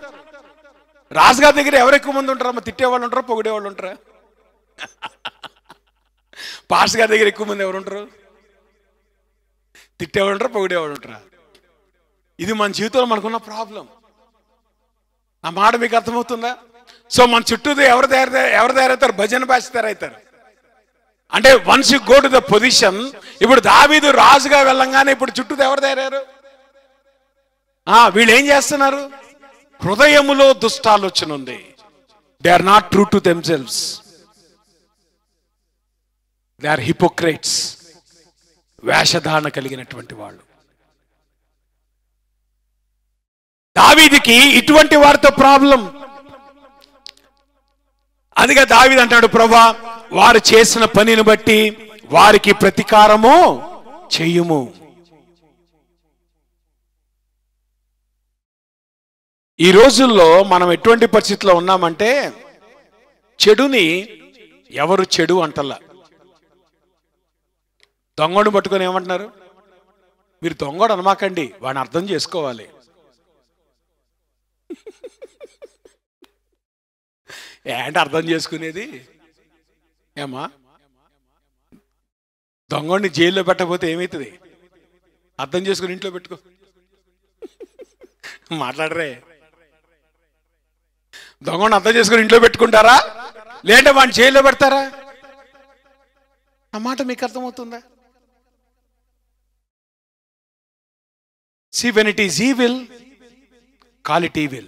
రాజుగారి దగ్గర ఎవరు ఎక్కువ మంది ఉంటారా? తిట్టేవాళ్ళు ఉంటారా, పొగిడేవాళ్ళు ఉంటారా? పాస్టర్ గారి దగ్గర ఎక్కువ మంది ఎవరు ఉంటారు? తిట్టేవాళ్ళు ఉంటారా, పొగిడేవాళ్ళు ఉంటారా? ఇది మన జీవితంలో మనకున్న ప్రాబ్లం. నా మాట మీకు అర్థమవుతుందా? సో మన చుట్టూ ఎవరు తయారవుతారు? భజన బ్యాచ్ తయారవుతారు. అంటే once you go to the position, ఇప్పుడు దావీదు రాజుగా వెళ్ళంగానే ఇప్పుడు చుట్టూ ఎవరు తయారయ్యారు? వీళ్ళు ఏం చేస్తున్నారు? హృదయములో దుష్టాలోచన ఉంది. They are not true to themselves, they are hypocrites, వేషధారణ కలిగినటువంటి వాళ్ళు. దావీదుకి ఇటువంటి వారితో ప్రాబ్లం. అందుకే దావీదు అంటాడు, ప్రభువా వారు చేసిన పనిని బట్టి వారికి ప్రతీకారము చెయ్యుము. ఈ రోజుల్లో మనం ఎటువంటి పరిస్థితిలో ఉన్నామంటే, చెడుని ఎవరు చెడు అంటల్లా. దొంగను పట్టుకొని ఏమంటున్నారు? మీరు దొంగడు అనమాకండి, వాడిని అర్థం చేసుకోవాలి. ఏంటి అర్థం చేసుకునేది? ఏమా, దొంగని జైల్లో పెట్టకపోతే ఏమవుతుంది? అర్థం చేసుకుని ఇంట్లో పెట్టుకో. మాట్లాడరే. దొంగని అర్థం చేసుకుని ఇంట్లో పెట్టుకుంటారా, లేదంటే వాడిని జైల్లో పెడతారా? ఆ మాట మీకు అర్థమవుతుందా? See, when it is evil, call it evil.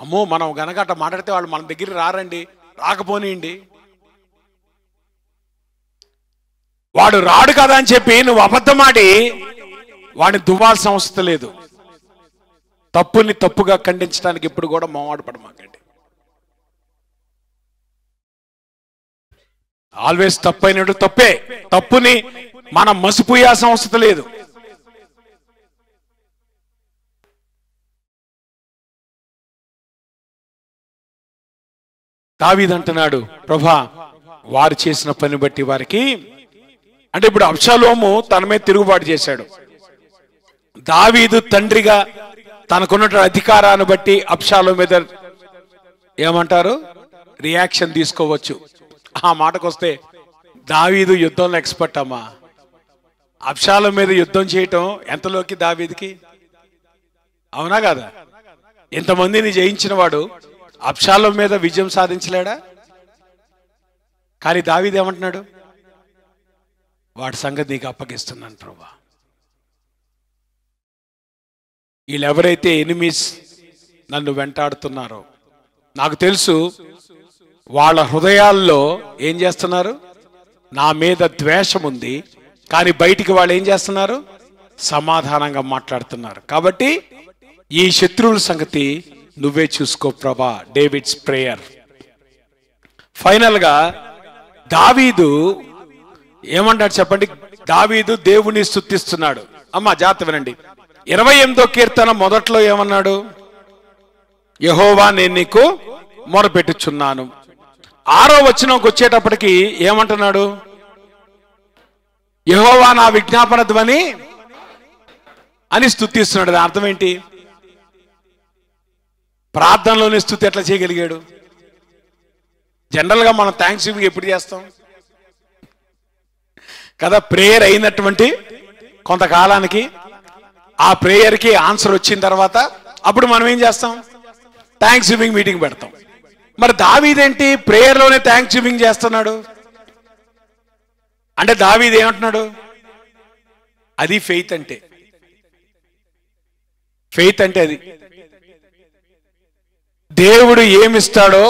అమ్మో, మనం గనక అట్లా మాట్లాడితే వాళ్ళు మన దగ్గర రారండి, రాకపోనియండి. వాడు రాడు కదా అని చెప్పి నువ్వు అబద్ధమాడి వాడిని దువ్వాల్సిన అవసరం లేదు. తప్పుని తప్పుగా ఖండించడానికి ఇప్పుడు కూడా మొహమాట పడమాకండి. ఆల్వేస్ తప్పైనట్టు తప్పే, తప్పుని మనం మసిపోయాల్సిన అవసరం లేదు. దావీదు అంటున్నాడు, ప్రభా వారు చేసిన పని బట్టి వారికి, అంటే ఇప్పుడు అబ్షాలోము తన మీద తిరుగుబాటు చేశాడు. దావీదు తండ్రిగా తనకున్న అధికారాన్ని బట్టి అబ్షాలోము మీద ఏమంటారు, రియాక్షన్ తీసుకోవచ్చు. ఆ మాటకు వస్తే దావీదు యుద్ధంలో ఎక్స్పర్ట్ అమ్మా. అబ్షాలోము మీద యుద్ధం చేయటం ఎంతలోకి దావీదుకి, అవునా కదా? ఎంతమందిని జయించిన వాడు అబ్షాలోము మీద విజయం సాధించలేడా? కానీ దావీదు ఏమంటున్నాడు, వాడి సంగతి నీకు అప్పగిస్తున్నాను ప్రభువా. వీళ్ళు ఎవరైతే ఎనిమీస్ నన్ను వెంటాడుతున్నారో నాకు తెలుసు, వాళ్ళ హృదయాల్లో ఏం చేస్తున్నారు? నా మీద ద్వేషం ఉంది, కానీ బయటికి వాళ్ళు ఏం చేస్తున్నారు? సమాధానంగా మాట్లాడుతున్నారు. కాబట్టి ఈ శత్రువుల సంగతి నువ్వే చూసుకో ప్రభా. David's prayer. ఫైనల్ గా దావీదు ఏమంటాడు చెప్పండి? దావీదు దేవుని స్తుతిస్తున్నాడు. అమ్మా జాగ్రత్త వినండి. 28వ కీర్తన మొదట్లో ఏమన్నాడు? యెహోవా నేను నీకు మొరపెట్టుచున్నాను. 6వ వచనంకి వచ్చేటప్పటికి ఏమంటున్నాడు? యెహోవా నా విజ్ఞాపన ధ్వని అని స్తుతిస్తున్నాడు. అర్థం ఏంటి? ప్రార్థనలోని స్తుతి ఎట్లా చేయగలిగాడు? జనరల్గా మనం థ్యాంక్స్ గివింగ్ ఎప్పుడు చేస్తాం? కదా. ప్రేయర్ అయినటువంటి కొంతకాలానికి ఆ ప్రేయర్కి ఆన్సర్ వచ్చిన తర్వాత అప్పుడు మనం ఏం చేస్తాం? థ్యాంక్స్ గివింగ్ మీటింగ్ పెడతాం. మరి దావీదేంటి ప్రేయర్లోనే థ్యాంక్స్ గివింగ్ చేస్తున్నాడు అంటే దావీదు ఏమంటున్నాడు? అది ఫెయిత్ అంటే. ఫెయిత్ అంటే అది దేవుడు ఏమిస్తాడో,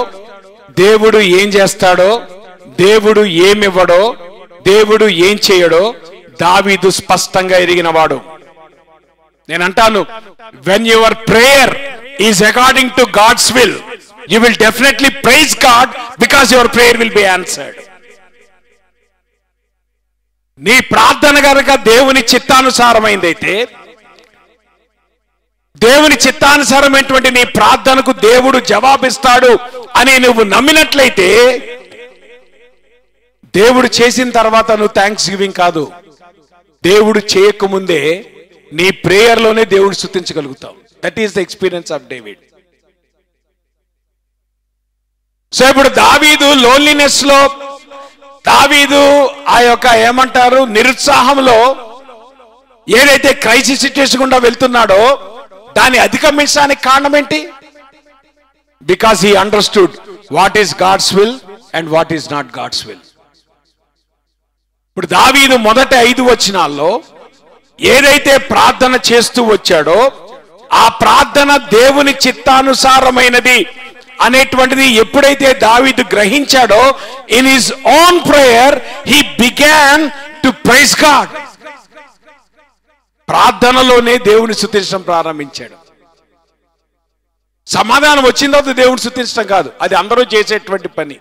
దేవుడు ఏం చేస్తాడో, దేవుడు ఏమివ్వడో, దేవుడు ఏం చేయడో దావీదు స్పష్టంగా ఎరిగినవాడు. నేను అంటాను, when your prayer is according to God's will, you will definitely praise God because your prayer will be answered. నీ ప్రార్థన గనుక దేవుని చిత్తానుసారమైందైతే, దేవుని చిత్తానుసారమైనటువంటి నీ ప్రార్థనకు దేవుడు జవాబిస్తాడు అని నువ్వు నమ్మినట్లయితే, దేవుడు చేసిన తర్వాత నువ్వు థ్యాంక్స్ గివింగ్ కాదు, దేవుడు చేయకముందే నీ ప్రేయర్లోనే దేవుడు స్తుతించగలుగుతావు. That is the experience of David. So ఇప్పుడు దావీదు లోన్లీనెస్ లో, దావీదు ఆ యొక్క ఏమంటారు నిరుత్సాహంలో ఏదైతే క్రైసిస్ సిచ్యుయేషన్ గుండా వెళ్తున్నాడో దాన్ని అధిగమించడానికి కారణం ఏంటి? Because he understood what is God's will and what is not God's will. ఇప్పుడు దావీదు మొదటి 5 వచనాల్లో ఏదైతే ప్రార్థన చేస్తూ వచ్చాడో ఆ ప్రార్థన దేవుని చిత్తానుసారమైనది అనేటువంటిది ఎప్పుడైతే దావీదు గ్రహించాడో, in his own prayer he began to praise God. ప్రార్థనలోనే దేవుని స్తుతించడం ప్రారంభించాడు. సమాధానం వచ్చిన తర్వాత దేవుని స్తుతించడం కాదు, అది అందరూ చేసేటువంటి పని.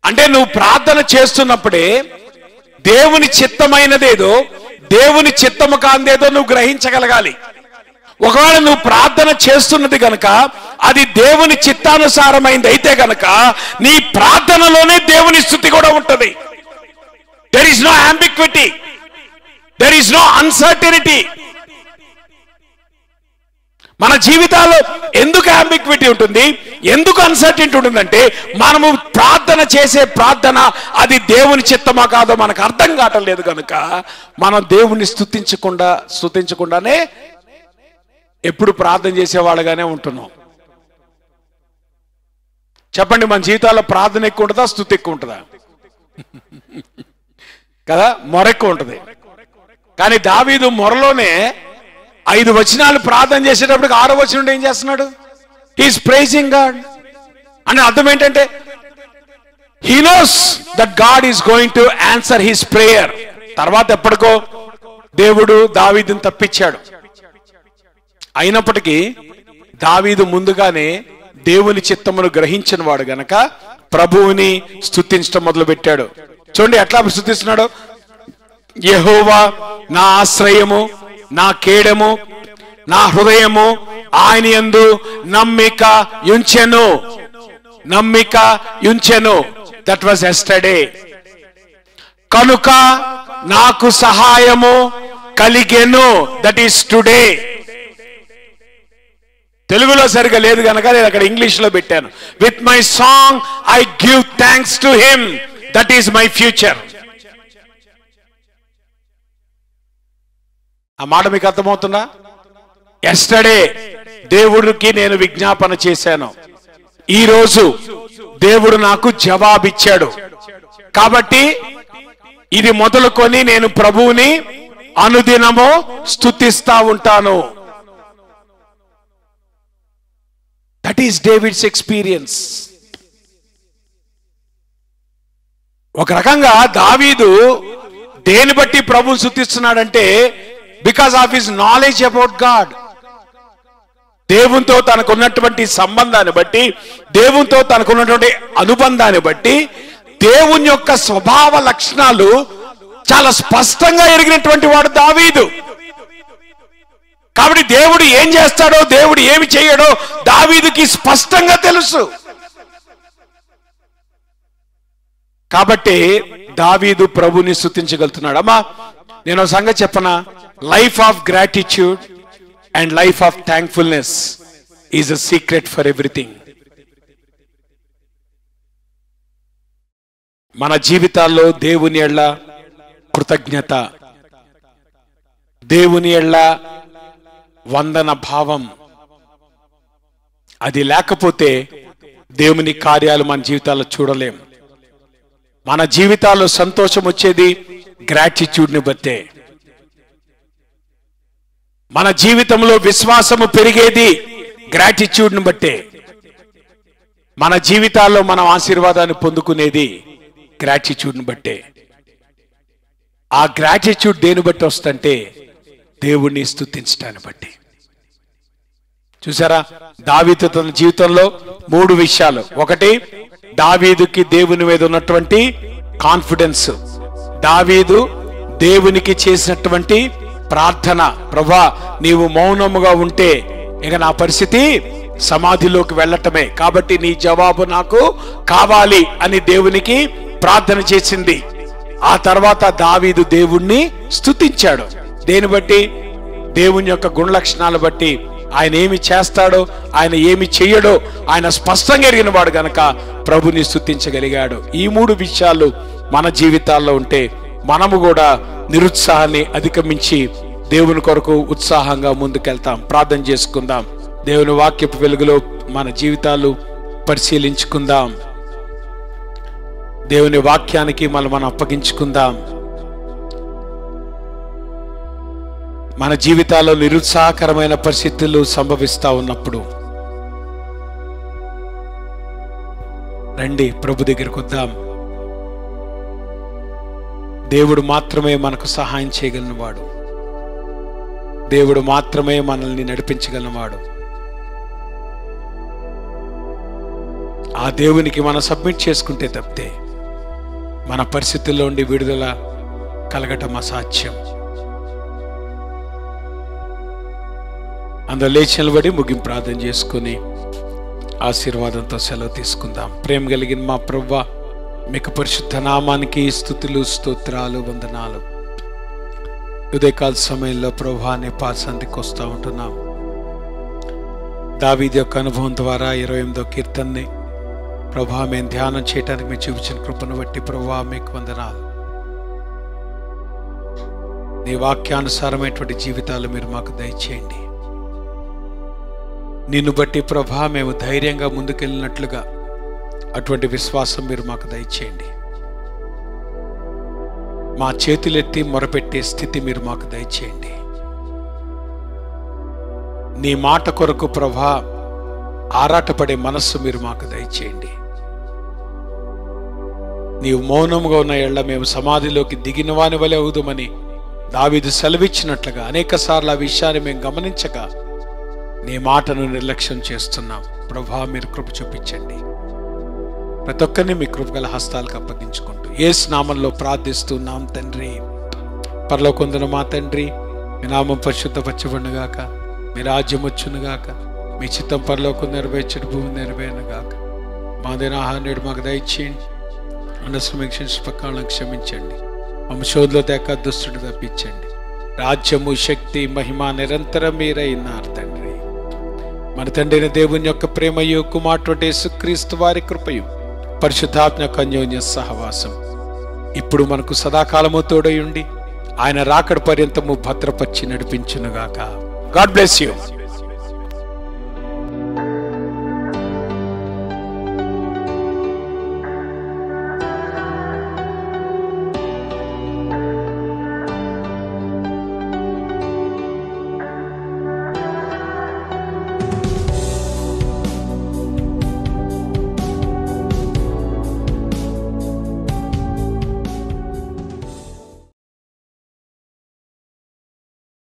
అంటే నువ్వు ప్రార్థన చేస్తున్నప్పుడే దేవుని చిత్తమైనదేదో, దేవుని చిత్తము కాందేదో నువ్వు గ్రహించగలగాలి. ఒకవేళ నువ్వు ప్రార్థన చేస్తున్నది గనక అది దేవుని చిత్తానుసారమైంది అయితే గనక నీ ప్రార్థనలోనే దేవుని స్తుతి కూడా ఉంటది. There is no ambiguity, there is no uncertainty. మన జీవితాల్లో ఎందుకు అంబిగ్విటీ ఉంటుంది, ఎందుకు అన్సర్టనిటీ ఉంటుందంటే మనము ప్రార్థన చేసే ప్రార్థన అది దేవుని చిత్తమా కాదో మనకు అర్థం కావటం లేదు కనుక మనం దేవుణ్ణి స్తుతించకుండానే ఎప్పుడు ప్రార్థన చేసేవాళ్ళగానే ఉంటున్నాం. చెప్పండి, మన జీవితాల్లో ప్రార్థన ఎక్కువ ఉంటుందా, స్తుతి ఎక్కువ ఉంటుందా? కదా, మొర ఎక్కువ ఉంటుంది. కానీ దావీదు మొరలోనే 5 వచనాలు ప్రార్థన చేసేటప్పుడు 6వ వచనం ఏం చేస్తున్నాడు? He is praising God. అని అర్థం ఏంటంటే he knows that God is going to answer his prayer. తర్వాత ఎప్పటికో దేవుడు దావీదుని తప్పించాడు. అయినప్పటికీ దావీదు ముందుగానే దేవుని చిత్తమును గ్రహించిన వాడు గనక ప్రభువుని స్తుతించడం మొదలు పెట్టాడు. చూడండి ఎట్లా స్తుతిస్తున్నాడు. యెహోవా నా ఆశ్రయము, నా కేడము, నా హృదయము ఆయన యందు నమ్మిక యుంచెను. That was yesterday. కనుక నాకు సహాయము కలిగెను. That is today. తెలుగులో సరిగా లేదు కనుక నేను అక్కడ ఇంగ్లీష్ లో పెట్టాను. With my song I give thanks to him. That is my future. ఆ మాట మీకు అర్థమవుతుందా? ఎస్టర్డే దేవుడికి నేను విజ్ఞాపన చేశాను, ఈ రోజు దేవుడు నాకు జవాబిచ్చాడు. కాబట్టి ఇది మొదలుకొని నేను ప్రభువుని అనుదినము స్తుతిస్తా ఉంటాను. That is David's experience. ఒక రకంగా దావీదు దేని బట్టి ప్రభువుని స్తుతిస్తున్నాడంటే because of his knowledge about God. దేవునితో తనకున్నటువంటి సంబంధాన్ని బట్టి, దేవునితో తనకున్నటువంటి అనుబంధాన్ని బట్టి దేవుని యొక్క స్వభావ లక్షణాలు చాలా స్పష్టంగా ఎరిగినటువంటి వాడు దావీదు. కాబట్టి దేవుడు ఏం చేస్తాడో, దేవుడు ఏమి చేయడో దావీదుకి స్పష్టంగా తెలుసు. కాబట్టి దావీదు ప్రభుని స్తుతించగలుగుతున్నాడు. అమ్మా నేను సంగతి చెప్పనా, life of gratitude and life of thankfulness is a secret for everything. మన జీవితాల్లో దేవుని ఎడల కృతజ్ఞత, దేవుని ఎడల వందన భావం, అది లేకపోతే దేవుని కార్యాలు మన జీవితాల్లో చూడలేం. మన జీవితాల్లో సంతోషం వచ్చేది గ్రాటిట్యూడ్ని బట్టే. మన జీవితంలో విశ్వాసము పెరిగేది గ్రాటిట్యూడ్ని బట్టే. మన జీవితాల్లో మనం ఆశీర్వాదాన్ని పొందుకునేది గ్రాటిట్యూడ్ని బట్టే. ఆ గ్రాటిట్యూడ్ దేని బట్టి వస్తుంటే దేవుణ్ణి స్తుతించడాన్ని బట్టి. చూసారా, దావీదు తన జీవితంలో 3 విషయాలు. ఒకటి, దావీదుకి దేవుని మీద ఉన్నటువంటి కాన్ఫిడెన్స్. దావీదు దేవునికి చేసినటువంటి ప్రార్థన, ప్రభువా నీవు మౌనముగా ఉంటే ఇక నా పరిస్థితి సమాధిలోకి వెళ్ళటమే, కాబట్టి నీ జవాబు నాకు కావాలి అని దేవునికి ప్రార్థన చేసింది. ఆ తర్వాత దావీదు దేవుణ్ణి స్తుతించాడు. దేని బట్టి? దేవుని యొక్క గుణలక్షణాలు బట్టి. ఆయన ఏమి చేస్తాడో, ఆయన ఏమి చెయ్యడో ఆయన స్పష్టంగా ఎరిగిన వాడు గనక ప్రభుని స్తుతించగలిగాడు. ఈ 3 విషయాలు మన జీవితాల్లో ఉంటే మనము కూడా నిరుత్సాహాన్ని అధిగమించి దేవుని కొరకు ఉత్సాహంగా ముందుకెళ్తాం. ప్రార్థన చేసుకుందాం. దేవుని వాక్యపు వెలుగులో మన జీవితాలు పరిశీలించుకుందాం. దేవుని వాక్యానికి మనం అప్పగించుకుందాం. మన జీవితాల్లో నిరుత్సాహకరమైన పరిస్థితులు సంభవిస్తా ఉన్నప్పుడు రండి ప్రభు దగ్గరికి వద్దాం. దేవుడు మాత్రమే మనకు సహాయం చేయగలిగినవాడు. దేవుడు మాత్రమే మనల్ని నడిపించగలిగినవాడు. ఆ దేవునికి మనం సబ్మిట్ చేసుకుంటే తప్పితే మన పరిస్థితుల్లో ఉండి విడుదల కలగటం అసాధ్యం. అందులో లేచి నిలబడి ముగింపు ప్రార్థన చేసుకుని ఆశీర్వాదంతో సెలవు తీసుకుందాం. ప్రేమ కలిగిన మా ప్రభువా, మీకు పరిశుద్ధ నామానికి స్తుతులు, స్తోత్రాలు, వందనాలు. ఉదయకాల సమయంలో ప్రభువా నీ పాదసన్నిధికి వస్తూ ఉంటున్నాం. దావీదు యొక్క అనుభవం ద్వారా 28వ కీర్తనని ప్రభువా మేము ధ్యానం చేయడానికి మీరు చూపించిన కృపను బట్టి ప్రభువా మీకు వందనాలు. నీ వాక్యానుసారమైనటువంటి జీవితాలు మీరు మాకు దయచేయండి. నిన్ను బట్టి ప్రభా మేము ధైర్యంగా ముందుకెళ్ళినట్లుగా అటువంటి విశ్వాసం మీరు మాకు దయచేయండి. మా చేతులెత్తి మొరపెట్టే స్థితి మీరు మాకు దయచేయండి. నీ మాట కొరకు ప్రభా ఆరాటపడే మనస్సు మీరు మాకు దయచేయండి. నీవు మౌనముగా ఉన్న ఎళ్ళ మేము సమాధిలోకి దిగిన వాని వలె అవుదుమని దావీదు సెలవిచ్చినట్లుగా అనేక సార్లు ఆ విషయాన్ని మేము గమనించక నీ మాటను నిర్లక్ష్యం చేస్తున్నాం. ప్రభా మీరు కృప చూపించండి. ప్రతి ఒక్కరిని మీ కృపగల హస్తాలకు అప్పగించుకుంటూ యేసు నామంలో ప్రార్థిస్తున్నాం తండ్రి. పరలోకమందున్న మా తండ్రి, మీ నామం పరిశుద్ధపరచబడునుగాక, మీ రాజ్యం వచ్చునుగాక, మీ చిత్తం పరలోకం నెరవేర్చడు భూమి నెరవేరునుగాక. మా దినాహారం నేడు మాకు దయచేయండి. మనస్సును క్షమించండి. మమ్మ శోధలో తేక దుష్టుడు తప్పించండి. రాజ్యము, శక్తి, మహిమ నిరంతరం మీరైనారు తండ్రి. మన తండ్రి దేవుని యొక్క ప్రేమయు, కుమారుడు యేసుక్రీస్తు వారి కృపయు, పరిశుద్ధాత్మ యొక్క అన్యోన్య సహవాసం ఇప్పుడు మనకు సదాకాలము తోడై ఉండి ఆయన రాకడ పర్యంతము భద్రపరిచి నడిపించునుగాక. God bless you.